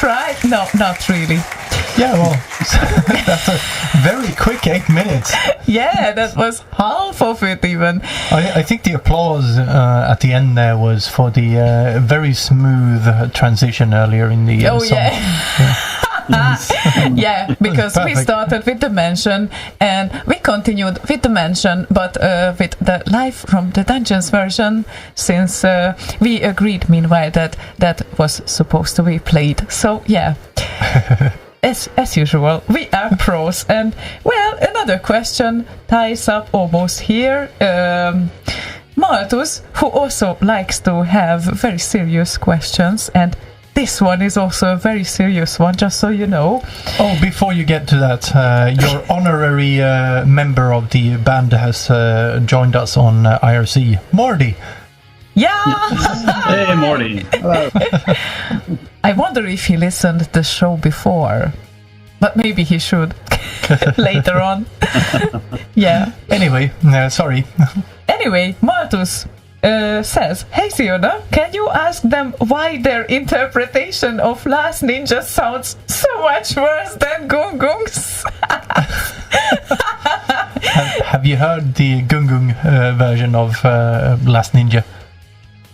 That's right. No, not really. Yeah, well, that's a very quick 8 minutes. Yeah, that was half of it even. I think the applause at the end there was for the very smooth transition earlier in the song. Yeah, because we started with the mention and we continued with the mention, but with the live from the Dungeons version, since we agreed meanwhile that was supposed to be played. So yeah. As usual, we are pros. And, well, another question ties up almost here. Malthus, who also likes to have very serious questions, and this one is also a very serious one, just so you know. Oh, before you get to that, your honorary member of the band has joined us on IRC, Morty. Yeah! Hey, Morty. Hello. I wonder if he listened the show before, but maybe he should later on. Yeah. Anyway, sorry. Anyway, Malthus says, "Hey Ziona, can you ask them why their interpretation of Last Ninja sounds so much worse than Gung Gung's?" Have you heard the Gung Gung version of Last Ninja?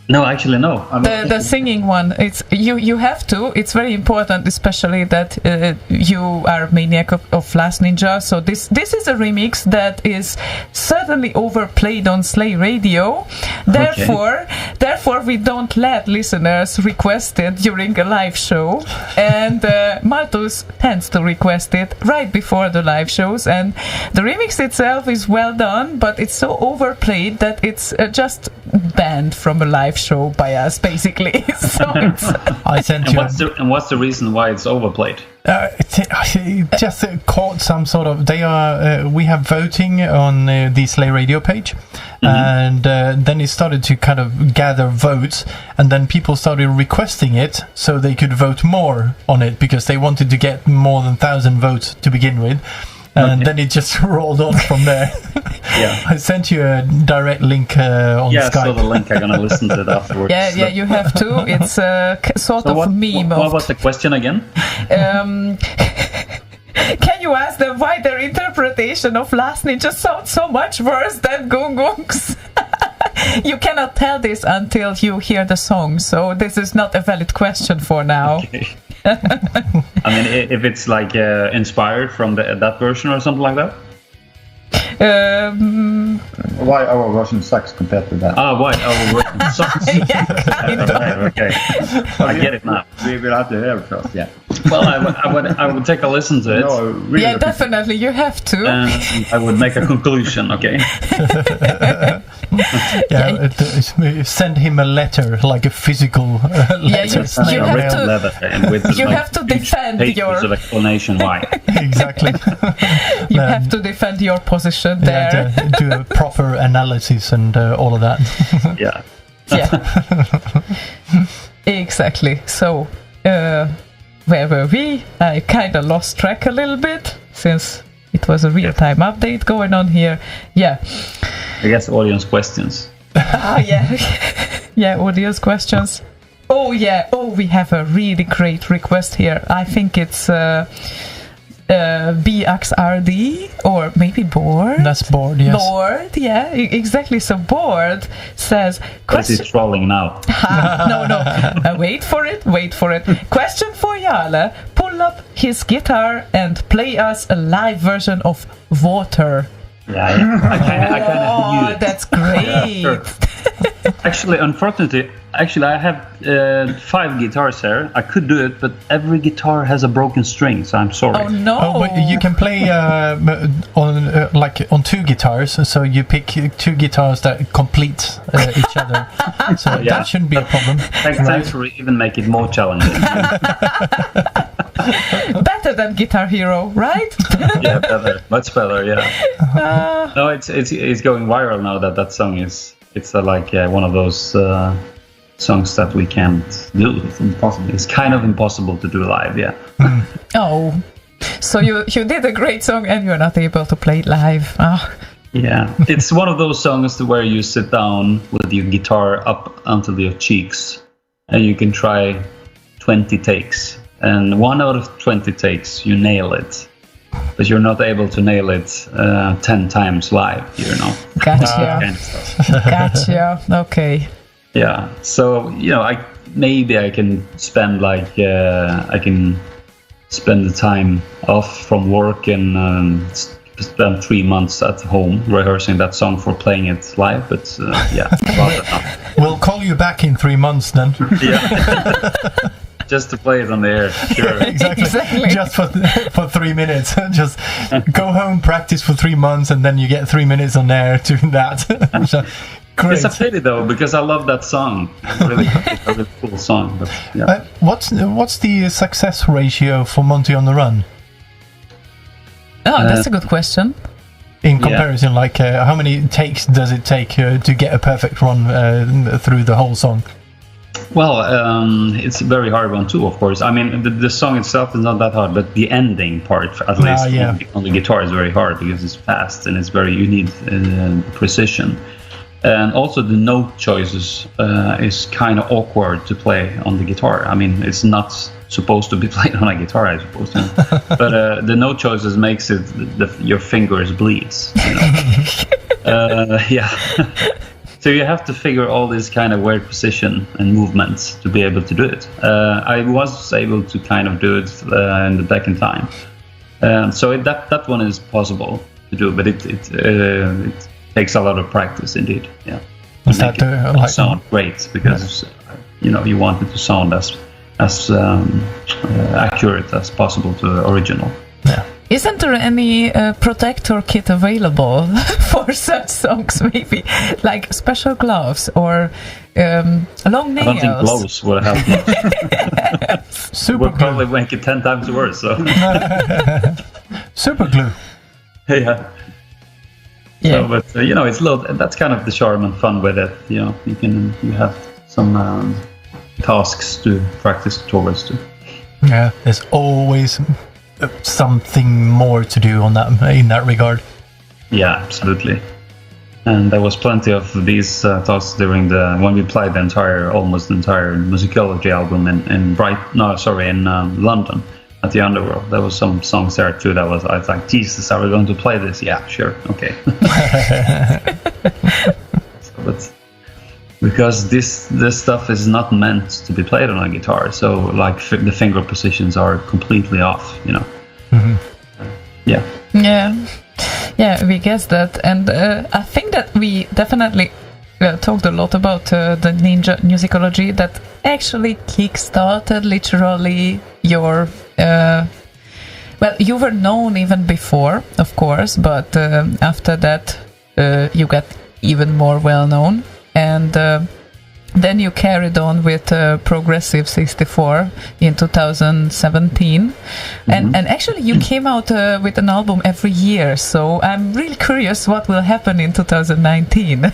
No, actually, no. The singing one, it's you have to. It's very important, especially that you are maniac of Last Ninja. So this is a remix that is certainly overplayed on Slay Radio. Therefore, we don't let listeners request it during a live show. And Malthus tends to request it right before the live shows. And the remix itself is well done, but it's so overplayed that it's just banned from a live show by us, basically. So I sent you. What's the reason why it's overplayed? It just caught some sort of. They are. We have voting on the Slay Radio page, and then it started to kind of gather votes, and then people started requesting it so they could vote more on it because they wanted to get more than 1,000 votes to begin with. And then it just rolled on from there. Yeah. I sent you a direct link on Skype. Yeah, I saw the link. I'm going to listen to it afterwards. Yeah, you have to. It's a sort of meme. What was the question again? Can you ask them why their interpretation of Last Ninja sounds so much worse than Gung Gung's? You cannot tell this until you hear the song, so this is not a valid question for now. Okay. I mean, if it's like inspired from that version or something like that? Why our version sucks compared to that? Why our version sucks? Yeah, kind of. Okay. I get it now. We will have to hear it first, yeah. Well, I would take a listen to it. No, really. Yeah, definitely, you have to. And I would make a conclusion, okay? Send him a letter, like a physical letter. Yeah, you have to defend your of explanation why. Exactly. You have to defend your position there. Do a proper analysis and all of that. Yeah. Yeah. Exactly. So, where were we? I kind of lost track a little bit since it was a real-time update going on here. Yeah. I guess audience questions. Yeah. Yeah, audience questions. Oh, yeah. Oh, we have a really great request here. I think it's BXRD or maybe Board. That's Board, yes. Board, yeah, exactly. So Board says... But he's trolling now. No. Wait for it. Question for Jarle. Pull up his guitar and play us a live version of Water. Yeah. I kind of knew it. That's great. Yeah, sure. Actually, unfortunately, I have 5 guitars here. I could do it, but every guitar has a broken string, so I'm sorry. Oh no! Oh, but you can play on 2 guitars, so you pick 2 guitars that complete each other. So that shouldn't be a problem. Thanks for even make it more challenging. Better than Guitar Hero, right? Yeah, better, much better. Yeah. No, it's going viral now. That song is. It's like one of those songs that we can't do. It's impossible. It's kind of impossible to do live, yeah. Oh, so you did a great song and you're not able to play it live. Oh. Yeah, it's one of those songs where you sit down with your guitar up until your cheeks and you can try 20 takes and 1 out of 20 takes you nail it, but you're not able to nail it 10 times live, you know. Gotcha. Kind of stuff. Gotcha. Okay. Yeah. So I can spend spend the time off from work and spend 3 months at home rehearsing that song for playing it live. But we'll call you back in 3 months then. Yeah. Just to play it on the air, sure. Exactly. Just for 3 minutes. Just go home, practice for 3 months, and then you get 3 minutes on air doing that. So, great. It's a pity though, because I love that song. Really, it's a really cool song. But yeah. What's the success ratio for Monty on the Run? Oh, that's a good question. In comparison, how many takes does it take to get a perfect run through the whole song? Well, it's a very hard one too, of course. I mean, the song itself is not that hard, but the ending part, at least on the guitar, is very hard because it's fast and you need precision. And also the note choices is kind of awkward to play on the guitar. I mean, it's not supposed to be played on a guitar, I suppose. But the note choices makes it your fingers bleeds. You know? Yeah. So you have to figure all this kind of weird position and movements to be able to do it. I was able to kind of do it in the back in time. So that one is possible to do, but it takes a lot of practice indeed. Yeah. Is that sound great because you want it to sound as accurate as possible to the original. Yeah. Isn't there any protector kit available for such songs? Maybe like special gloves or long nails? I don't think gloves would help much. Super would glue. probably make it 10 times worse. So. Super glue. Yeah. So, but it's that's kind of the charm and fun with it. You have some tasks to practice towards too. Yeah, there's always something more to do in that regard. Yeah, absolutely. And there was plenty of these tasks during when we played almost the entire musicology album in London at the Underworld. There was some songs there too that I was like, Jesus, are we going to play this? Yeah, sure, okay. But because this stuff is not meant to be played on a guitar, so the finger positions are completely off, Mm-hmm. Yeah, we guess that, and I think that we definitely talked a lot about the Ninja musicology that actually kickstarted literally your. You were known even before, of course, but after that you got even more well known, and then you carried on with Progressive 64 in 2017, and actually you came out with an album every year. So I'm really curious what will happen in 2019,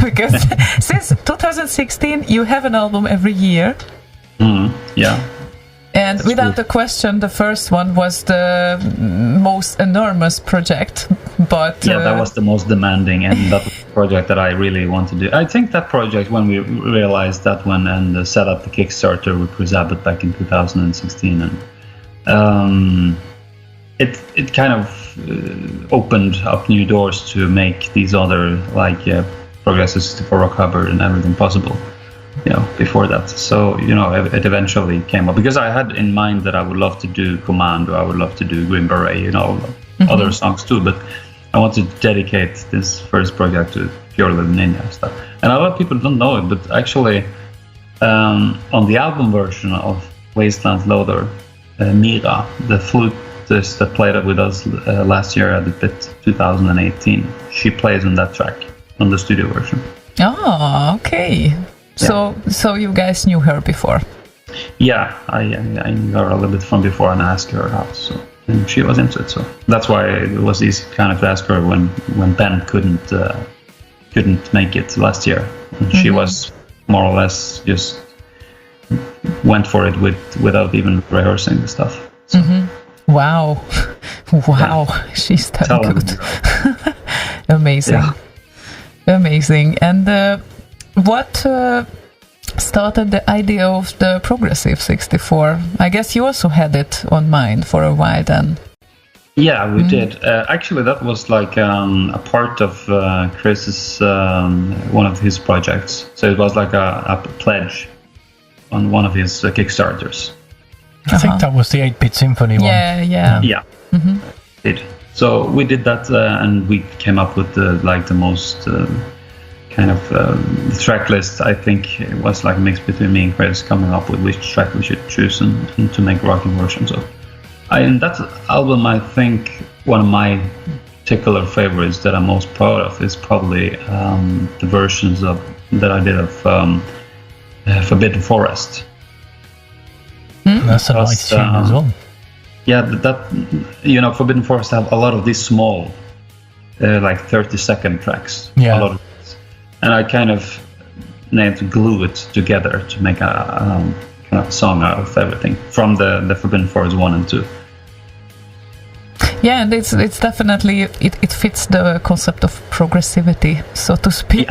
because since 2016 you have an album every year. Yeah. And without a question, the first one was the most enormous project, but... that was the most demanding, and that was the project that I really wanted to do. I think that project, when we realized that one and set up the Kickstarter with Chris Abbott back in 2016, and it kind of opened up new doors to make these other, Progressive 64 Rock Hubbard and everything possible. Before that. So, it eventually came up. Because I had in mind that I would love to do Commando, I would love to do Green Beret, other songs too. But I want to dedicate this first project to purely the Ninja stuff. And a lot of people don't know it, but actually, on the album version of Wasteland Loader, Mira, the flutist that played it with us last year at the Pit 2018, she plays on that track, on the studio version. Oh, okay. So you guys knew her before? Yeah, I knew her a little bit from before and asked her out, and she was into it. So that's why it was easy kind of to ask her when Ben couldn't make it last year. And she was more or less just went for it without even rehearsing the stuff. So. Wow, yeah. She's that good. Amazing, amazing. And what started the idea of the progressive 64? I guess you also had it on mind for a while then. Yeah, we did. Actually, that was like a part of Chris's one of his projects. So it was like a pledge on one of his Kickstarters. I think that was the 8-bit symphony one. Yeah. Did. So we did that, and we came up with the most kind of track list. I think it was like a mix between me and Chris coming up with which track we should choose and to make a rocking version. So, in that album, I think one of my particular favorites that I'm most proud of is probably the versions that I did of Forbidden Forest. That's a nice tune as well. Yeah, that Forbidden Forest have a lot of these small, like 30-second tracks. Yeah. A lot of these. And I kind of need to glue it together to make a kind of song out of everything from the Forbidden Forest 1 and 2. Yeah, and it's definitely it fits the concept of progressivity, so to speak,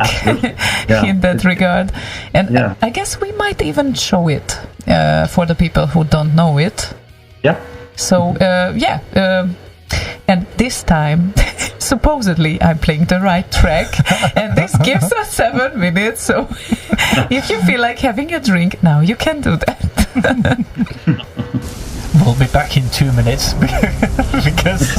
in that regard. And I guess we might even show it for the people who don't know it. Yeah. So and this time, supposedly, I'm playing the right track, and this gives us 7 minutes. So if you feel like having a drink now, you can do that. We'll be back in 2 minutes because.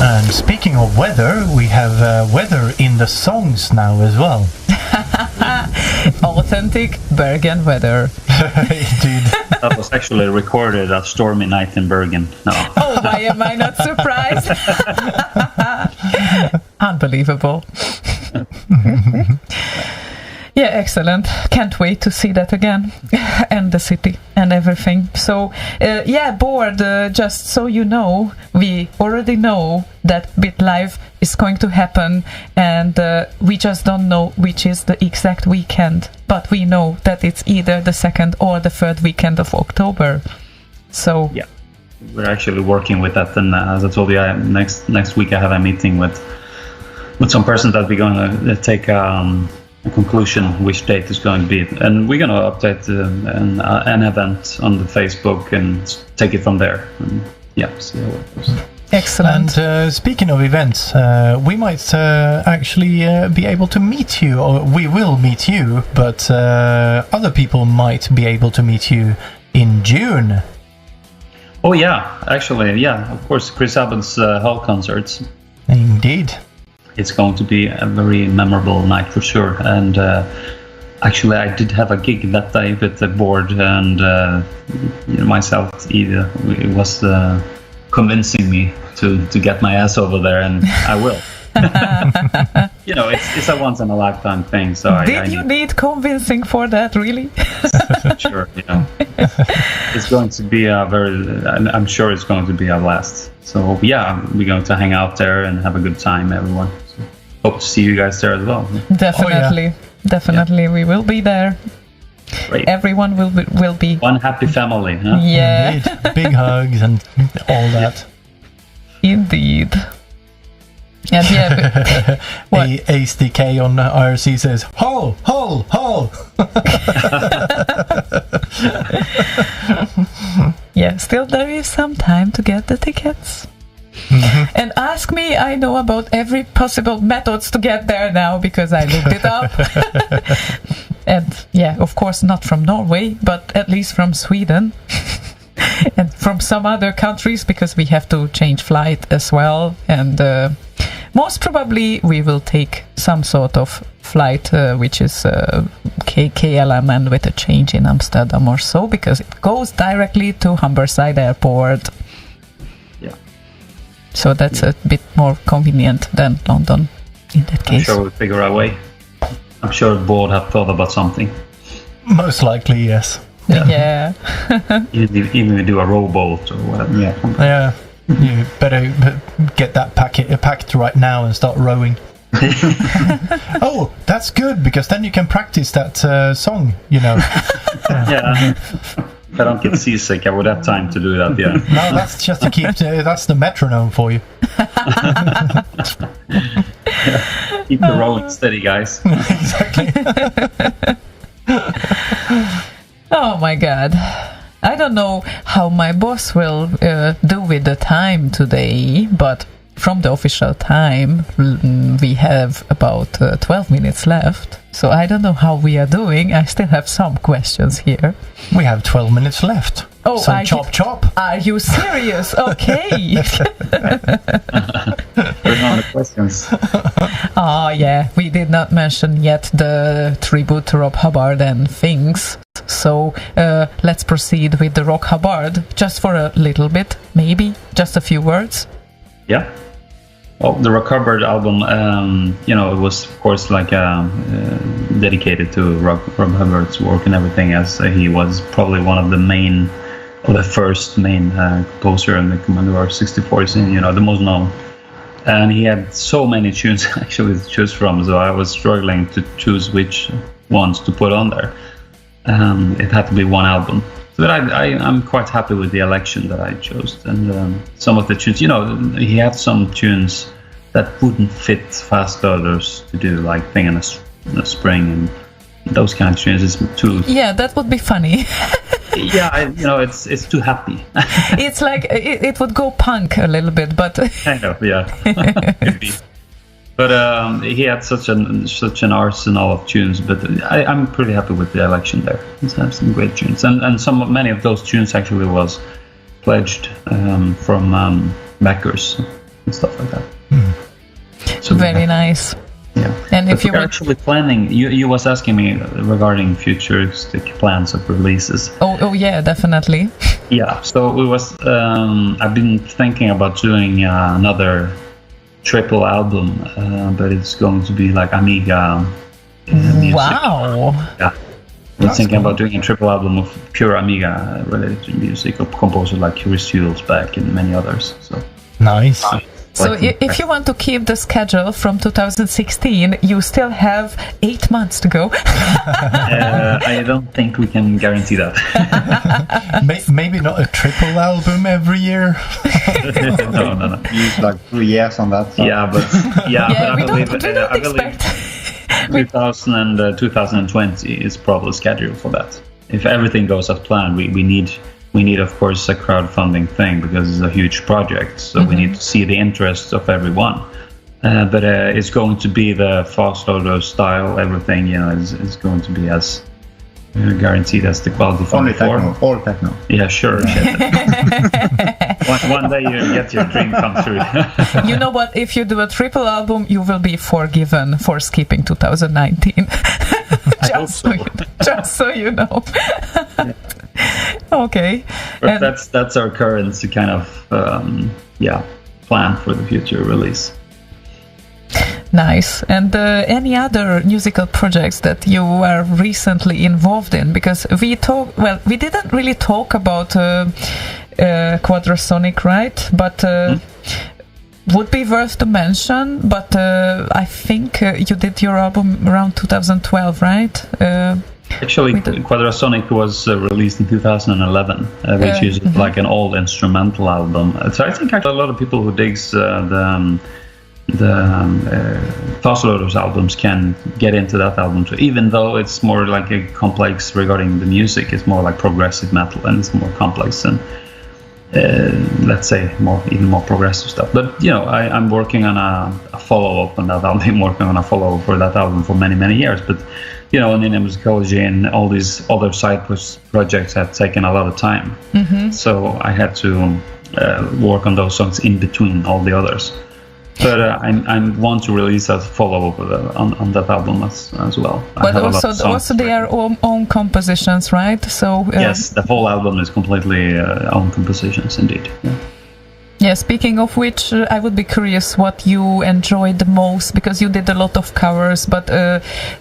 And speaking of weather, we have weather in the songs now as well. Authentic Bergen weather. Indeed. That was actually recorded a stormy night in Bergen. No. Oh, why am I not surprised? Unbelievable. Yeah, excellent. Can't wait to see that again. And the city and everything. So, Board, just so you know, we already know that BitLive is going to happen, and we just don't know which is the exact weekend. But we know that it's either the 2nd or the 3rd weekend of October. So yeah, we're actually working with that, and as I told you, next week I have a meeting with some person that we're going to take a conclusion which date is going to be, and we're going to update an event on the Facebook and take it from there. And see how it goes. excellent. And speaking of events, we might actually be able to meet you, or we will meet you, but other people might be able to meet you in June. Oh yeah, actually, of course, Chris Abbott's Hall concerts. Indeed. It's going to be a very memorable night for sure. And actually, I did have a gig that day with the board and myself. Either it was convincing me to get my ass over there, and I will. It's a once in a lifetime thing. So Did you need convincing for that, really? Sure, it's going to be I'm sure it's going to be a blast. So we're going to hang out there and have a good time, everyone. So, hope to see you guys there as well. Definitely, we will be there. Great. Everyone will be one happy family, huh? Yeah. Indeed. Big hugs and all that. Indeed. And what? ASDK on IRC says, Ho! Ho! Ho! Yeah, still there is some time to get the tickets. Mm-hmm. And ask me, I know about every possible methods to get there now because I looked it up. And of course not from Norway, but at least from Sweden. And from some other countries, because we have to change flight as well. And most probably we will take some sort of flight which is KLM and with a change in Amsterdam or so, because it goes directly to Humberside Airport. Yeah. So that's a bit more convenient than London in that case. I'm sure we'll figure our way. I'm sure the board have thought about something. Most likely, yes. Yeah. Even we do a rowboat or whatever. Yeah. You better get that packed right now and start rowing. Oh, that's good, because then you can practice that song, Yeah. If I don't get seasick, I would have time to do that, yeah. No, that's just to keep, that's the metronome for you. Keep the rowing steady, guys. Exactly. Oh my god. I don't know how my boss will do with the time today, but from the official time, we have about 12 minutes left. So I don't know how we are doing. I still have some questions here. We have 12 minutes left. Oh, so chop. Are you serious? Okay. Bring on the questions. Oh, yeah. We did not mention yet the tribute to Rob Hubbard and things. So let's proceed with the Rock Hubbard just for a little bit, maybe. Just a few words. Yeah. Well, the Rock Hubbard album, it was, of course, dedicated to Rob Hubbard's work and everything, as he was probably one of the first main composer in the Commodore 64 scene, the most known. And he had so many tunes actually to choose from, so I was struggling to choose which ones to put on there. It had to be one album. But I'm quite happy with the election that I chose. And some of the tunes, he had some tunes that wouldn't fit FastLoaders to do, like Thing in the Spring and those kind of tunes. Is too... Yeah, that would be funny. Yeah, it's too happy. It's like, it would go punk a little bit, but... Kind of, yeah. But he had such an arsenal of tunes. But I'm pretty happy with the election there. He's had some great tunes, and many of those tunes actually was pledged from backers. and stuff like that. So very nice. Yeah, and but if you we're were actually planning, you was asking me regarding futuristic plans of releases. Oh yeah, definitely. Yeah, so we was I've been thinking about doing another triple album, but it's going to be like Amiga music. Wow. Yeah, we're thinking about doing a triple album of pure Amiga related music of composers like Chris Back and many others. So nice. So if you want to keep the schedule from 2016, you still have 8 months to go. I don't think we can guarantee that. Maybe not a triple album every year. No. Use like 3 years on that. So. Yeah, but I believe 2020 is probably scheduled for that. If everything goes as planned, we need, of course, a crowdfunding thing because it's a huge project. So we need to see the interest of everyone. But it's going to be the FastLoaders style. Everything, is going to be as guaranteed as the quality from Only before. techno, all techno. Yeah, sure. One day you get your dream come true. You know what? If you do a triple album, you will be forgiven for skipping 2019. Just so you know. Yeah. Okay. But that's our current kind of plan for the future release. Nice. And any other musical projects that you were recently involved in? Because we didn't really talk about Quadrasonic, right? But would be worth to mention. But I think you did your album around 2012, right? Actually, Quadrasonic was released in 2011, which is like an old instrumental album. So I think actually a lot of people who digs the FastLoaders albums can get into that album too, even though it's more like a complex regarding the music. It's more like progressive metal and it's more complex and let's say even more progressive stuff. But I'm working on a follow-up on that. I've been working on a follow-up for that album for many years, but in musicology and all these other side projects have taken a lot of time. So I had to work on those songs in between all the others. But I want to release a follow-up on that album as well. But also their own compositions, right? So yes, the whole album is completely own compositions, indeed. Yeah, speaking of which, I would be curious what you enjoyed the most, because you did a lot of covers, but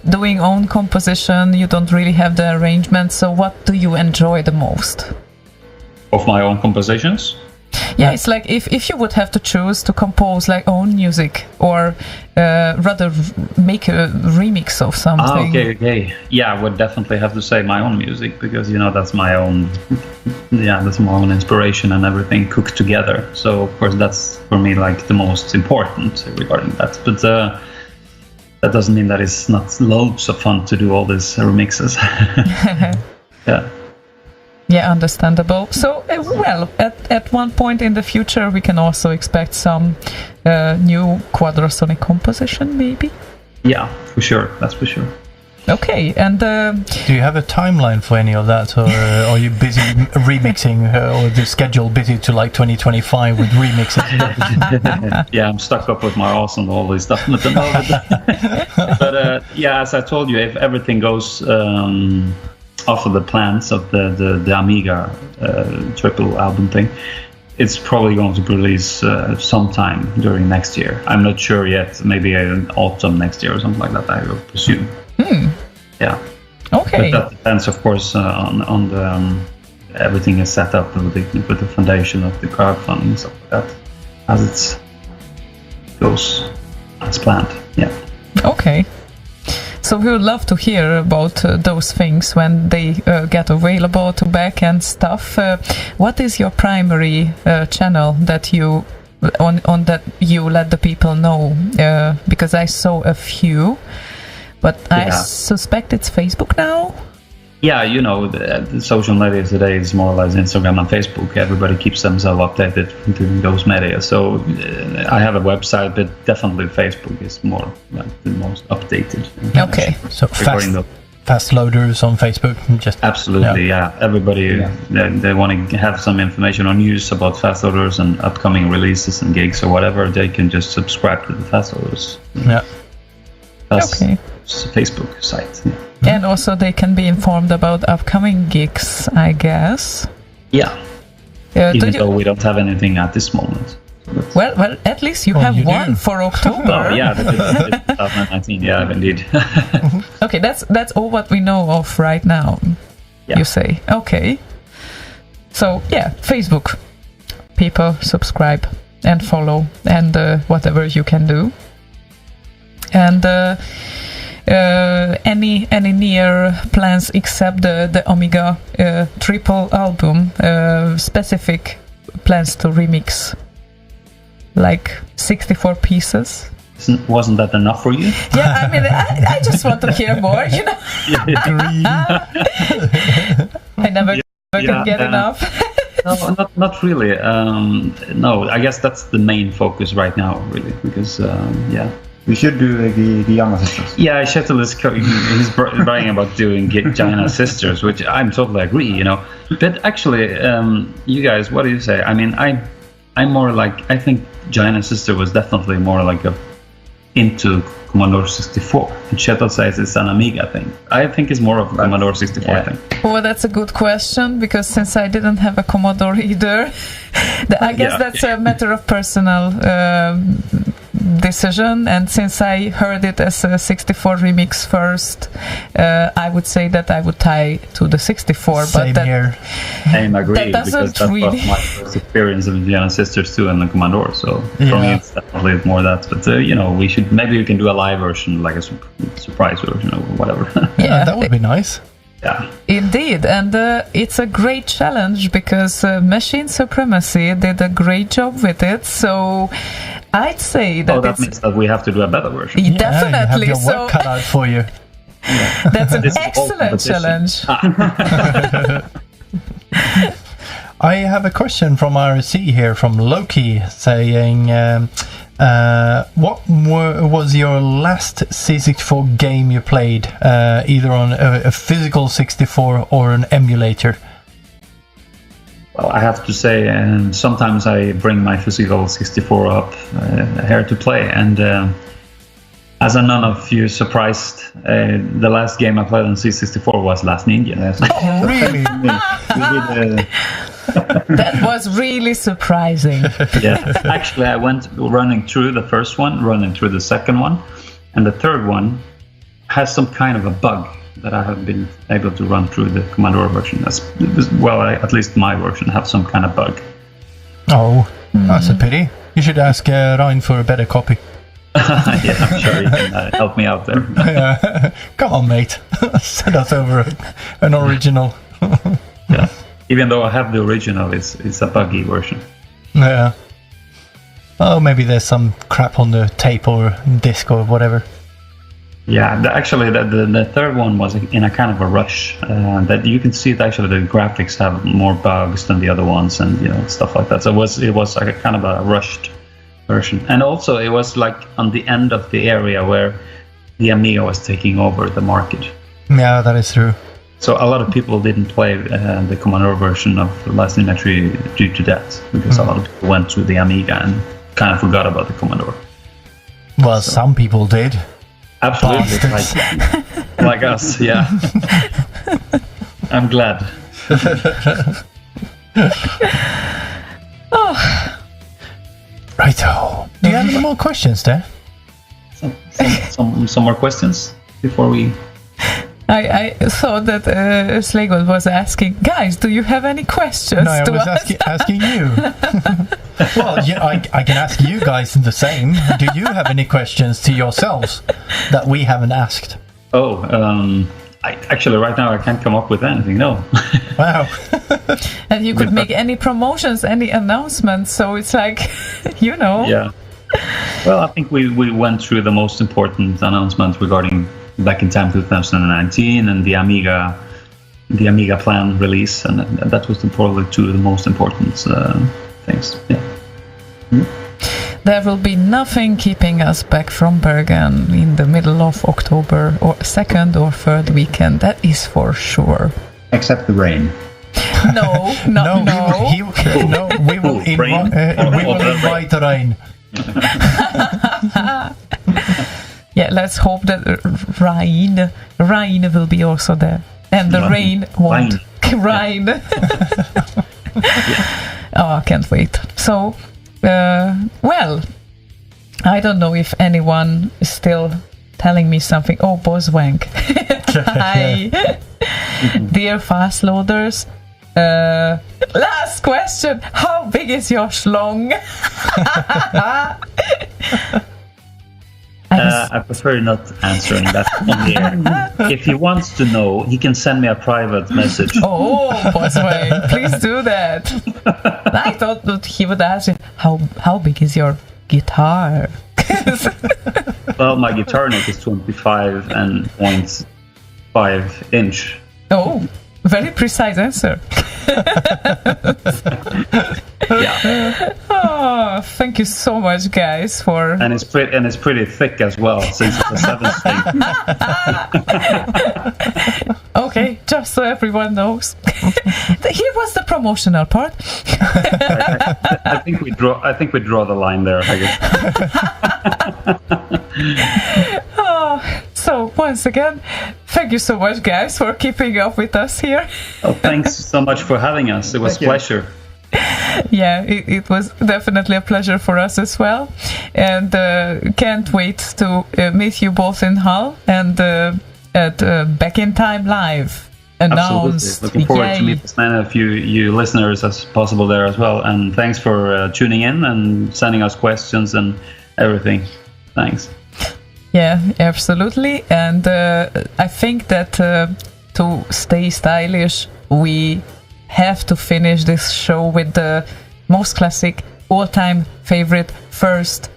doing own composition, you don't really have the arrangement. So what do you enjoy the most? Of my own compositions? Yeah, it's like if you would have to choose to compose like own music or rather make a remix of something. Okay. Yeah, I would definitely have to say my own music because that's my own. Yeah, that's my own inspiration and everything cooked together. So of course that's for me like the most important regarding that. But that doesn't mean that it's not loads of fun to do all these remixes. Yeah. Yeah, understandable. So, at one point in the future, we can also expect some new Quadrasonic composition, maybe? Yeah, for sure. That's for sure. Okay, and... do you have a timeline for any of that, or are you busy remixing, or the schedule busy to like 2025 with remixes? Yeah, I'm stuck up with my arse and all this stuff at the moment. But as I told you, if everything goes... off of the plans of the Amiga triple album thing, it's probably going to be released sometime during next year. I'm not sure yet. Maybe autumn next year or something like that, I would presume. Yeah. Okay. But that depends, of course, on the everything is set up with the foundation of the crowdfunding and stuff like that, as it goes as planned. Yeah. Okay. So we would love to hear about those things when they get available to back and stuff. What is your primary channel that you on that you let the people know? Because I saw a few, but I suspect it's Facebook now. Yeah, the social media today is more or less Instagram and Facebook. Everybody keeps themselves updated during those media. So I have a website, but definitely Facebook is more like the most updated. Okay, so FastLoaders on Facebook. Just Absolutely, yeah. Everybody, they want to have some information or news about FastLoaders and upcoming releases and gigs or whatever. They can just subscribe to the FastLoaders. Yeah. Okay. Facebook site. Yeah. And also they can be informed about upcoming gigs, I guess. Yeah. Even though we don't have anything at this moment. Well, at least you have one for October. Oh, yeah, it's 2019. Yeah, indeed. Okay, that's all what we know of right now. Yeah. You say, okay. So yeah, Facebook. People subscribe and follow and whatever you can do. And any near plans except the Amiga triple album, specific plans to remix like 64 pieces? Wasn't that enough for you? Yeah, I mean, I just want to hear more, you know. I never can get enough. No, not really. No, I guess that's the main focus right now, really, because we should do the Ziona Sisters. Yeah, Kjetil he's bragging about doing Ziona Sisters, which I'm totally agree, you know. But actually, you guys, what do you say? I mean, I'm more like, I think Ziona Sister was definitely more like into Commodore 64. And Kjetil says it's an Amiga thing. I think it's more of a Commodore 64 thing. Well, that's a good question, because since I didn't have a Commodore either, I guess that's a matter of personal decision, and since I heard it as a 64 remix first, I would say that I would tie to the 64. Same but here. Same, agree, because that really was my first experience of Ziona Sisters too in the Commodore, so for me it's definitely more that, but you know, maybe we can do a live version, like a surprise version or whatever. Yeah, that would be nice. Yeah, indeed, and it's a great challenge because Machine Supremacy did a great job with it, so I'd say that that means that we have to do a better version. Yeah, definitely. You have your work cut out for you. That's an excellent challenge. I have a question from RC here, from Loki, saying, what was your last C64 game you played, either on a physical 64 or an emulator? Well, I have to say, sometimes I bring my physical 64 up here to play, and as a none of you surprised, the last game I played on C64 was Last Ninja. Yes. Oh, really? That was really surprising. Yeah, actually, I went running through the first one, running through the second one, and the third one has some kind of a bug that I have been able to run through the Commodore version. At least my version have some kind of bug. Oh, that's a pity. You should ask Ryan for a better copy. Yeah, I'm sure you can help me out there. Come on, mate. Send us over an original. Yeah. Even though I have the original, it's a buggy version. Yeah. Oh, maybe there's some crap on the tape or disc or whatever. Yeah, actually, the third one was in a kind of a rush. That you can see it. Actually, the graphics have more bugs than the other ones, and stuff like that. So it was like a kind of a rushed version, and also it was like on the end of the area where the Amiga was taking over the market. Yeah, that is true. So a lot of people didn't play the Commodore version of Last Ninja 3 due to that, because a lot of people went to the Amiga and kind of forgot about the Commodore. Well, some people did. Absolutely, like us, yeah. I'm glad. Righto. Do you have any more questions there? Some more questions before we... I saw that Slaygon was asking, guys, do you have any questions? No, I was asking you. Well, yeah, I can ask you guys the same. Do you have any questions to yourselves that we haven't asked? Oh, actually, right now I can't come up with anything, no. Wow. And you could make any promotions, any announcements, so it's like, Yeah. Well, I think we went through the most important announcements regarding Back in Time 2019 and the Amiga plan release, and that was probably two of the most important things. Yeah. there will be nothing keeping us back from Bergen in the middle of October or second or third weekend. That is for sure. Except the rain. No. We will invite rain. Yeah, let's hope that rain will be also there, and the rain won't rain. Oh, I can't wait. So, well, I don't know if anyone is still telling me something. Oh, Boswank. Hi. Dear FastLoaders. Last question. How big is your schlong? I prefer not answering that on the air. If he wants to know, he can send me a private message. Oh, Boswank, please do that. I thought that he would ask you, how big is your guitar? Well, my guitar neck is 25 and 0.5 inch. Oh, very precise answer. Yeah. Oh, thank you so much, guys, for. And it's pretty thick as well, since it's a 7-string. Okay, just so everyone knows. Here was the promotional part. I think we draw the line there, I guess. Oh, so once again, thank you so much, guys, for keeping up with us here. Oh, thanks so much for having us. It was a pleasure. Yeah, it was definitely a pleasure for us as well, and can't wait to meet you both in Hull and at Back in Time Live. Announced. Absolutely. Looking forward to meet as many of you listeners as possible there as well. And thanks for tuning in and sending us questions and everything. Thanks. Yeah, absolutely. And I think that to stay stylish, we have to finish this show with the most classic, all-time favorite first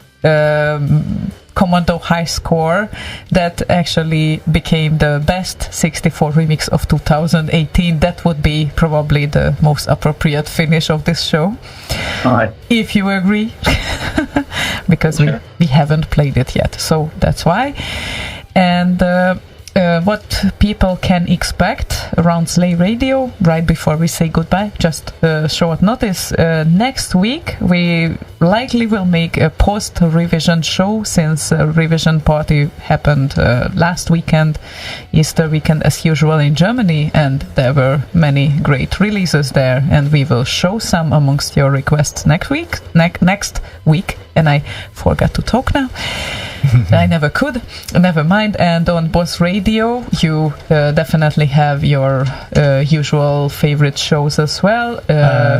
Commando high score that actually became the best 64 remix of 2018. That would be probably the most appropriate finish of this show. All right. If you agree. Because we haven't played it yet, so that's why. And what people can expect around Slay Radio right before we say goodbye, just short notice. Next week we likely will make a post-revision show, since revision party happened last weekend, Easter weekend as usual in Germany, and there were many great releases there, and we will show some amongst your requests next week. And I forgot to talk now. I never could. Never mind. And on Boss Radio, you definitely have your usual favorite shows as well.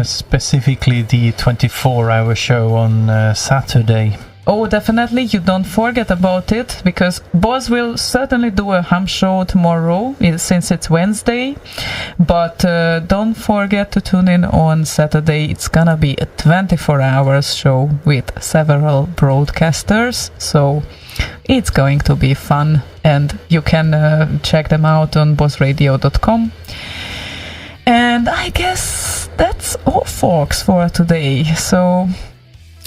Specifically the 24-hour show on Saturday. Oh, definitely. You don't forget about it, because Boss will certainly do a ham show tomorrow, since it's Wednesday. But don't forget to tune in on Saturday. It's gonna be a 24-hour show with several broadcasters. So it's going to be fun. And you can check them out on bossradio.com. And I guess that's all, folks, for today. So...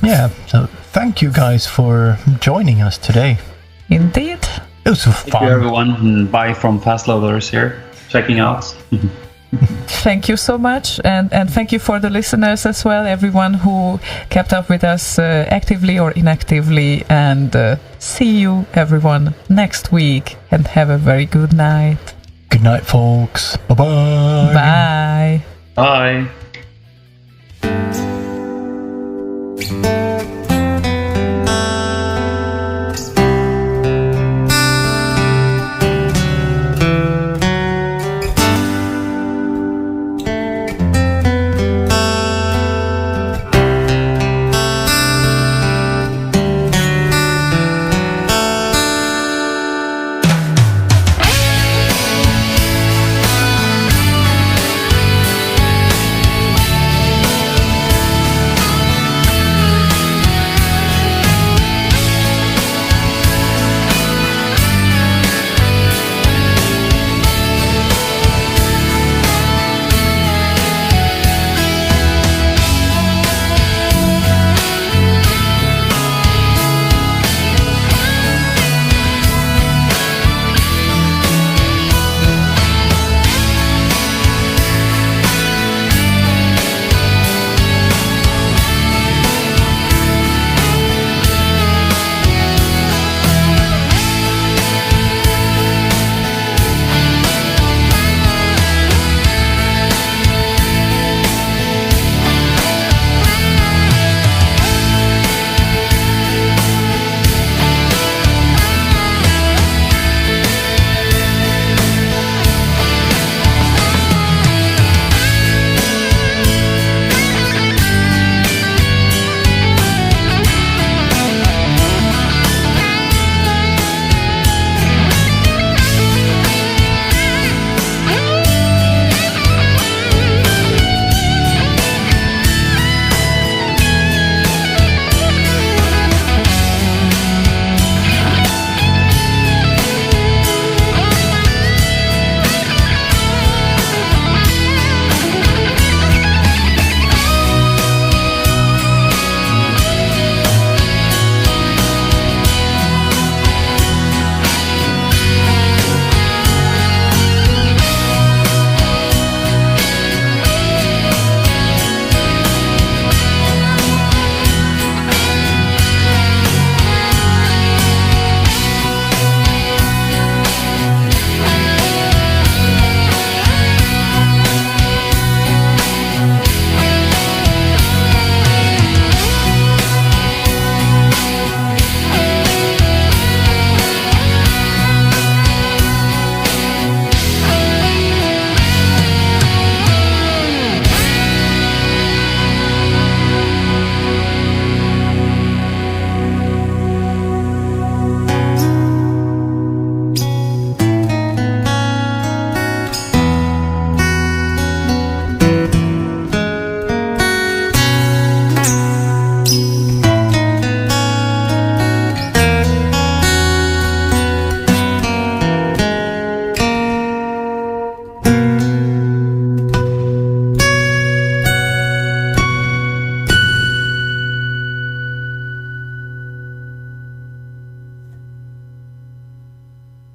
yeah, so thank you guys for joining us today. Indeed. It was fun. Thank you, everyone. Bye from FastLoaders here, checking out. Thank you so much, and thank you for the listeners as well, everyone who kept up with us actively or inactively, and see you, everyone, next week, and have a very good night. Good night, folks. Bye-bye. Bye. Bye.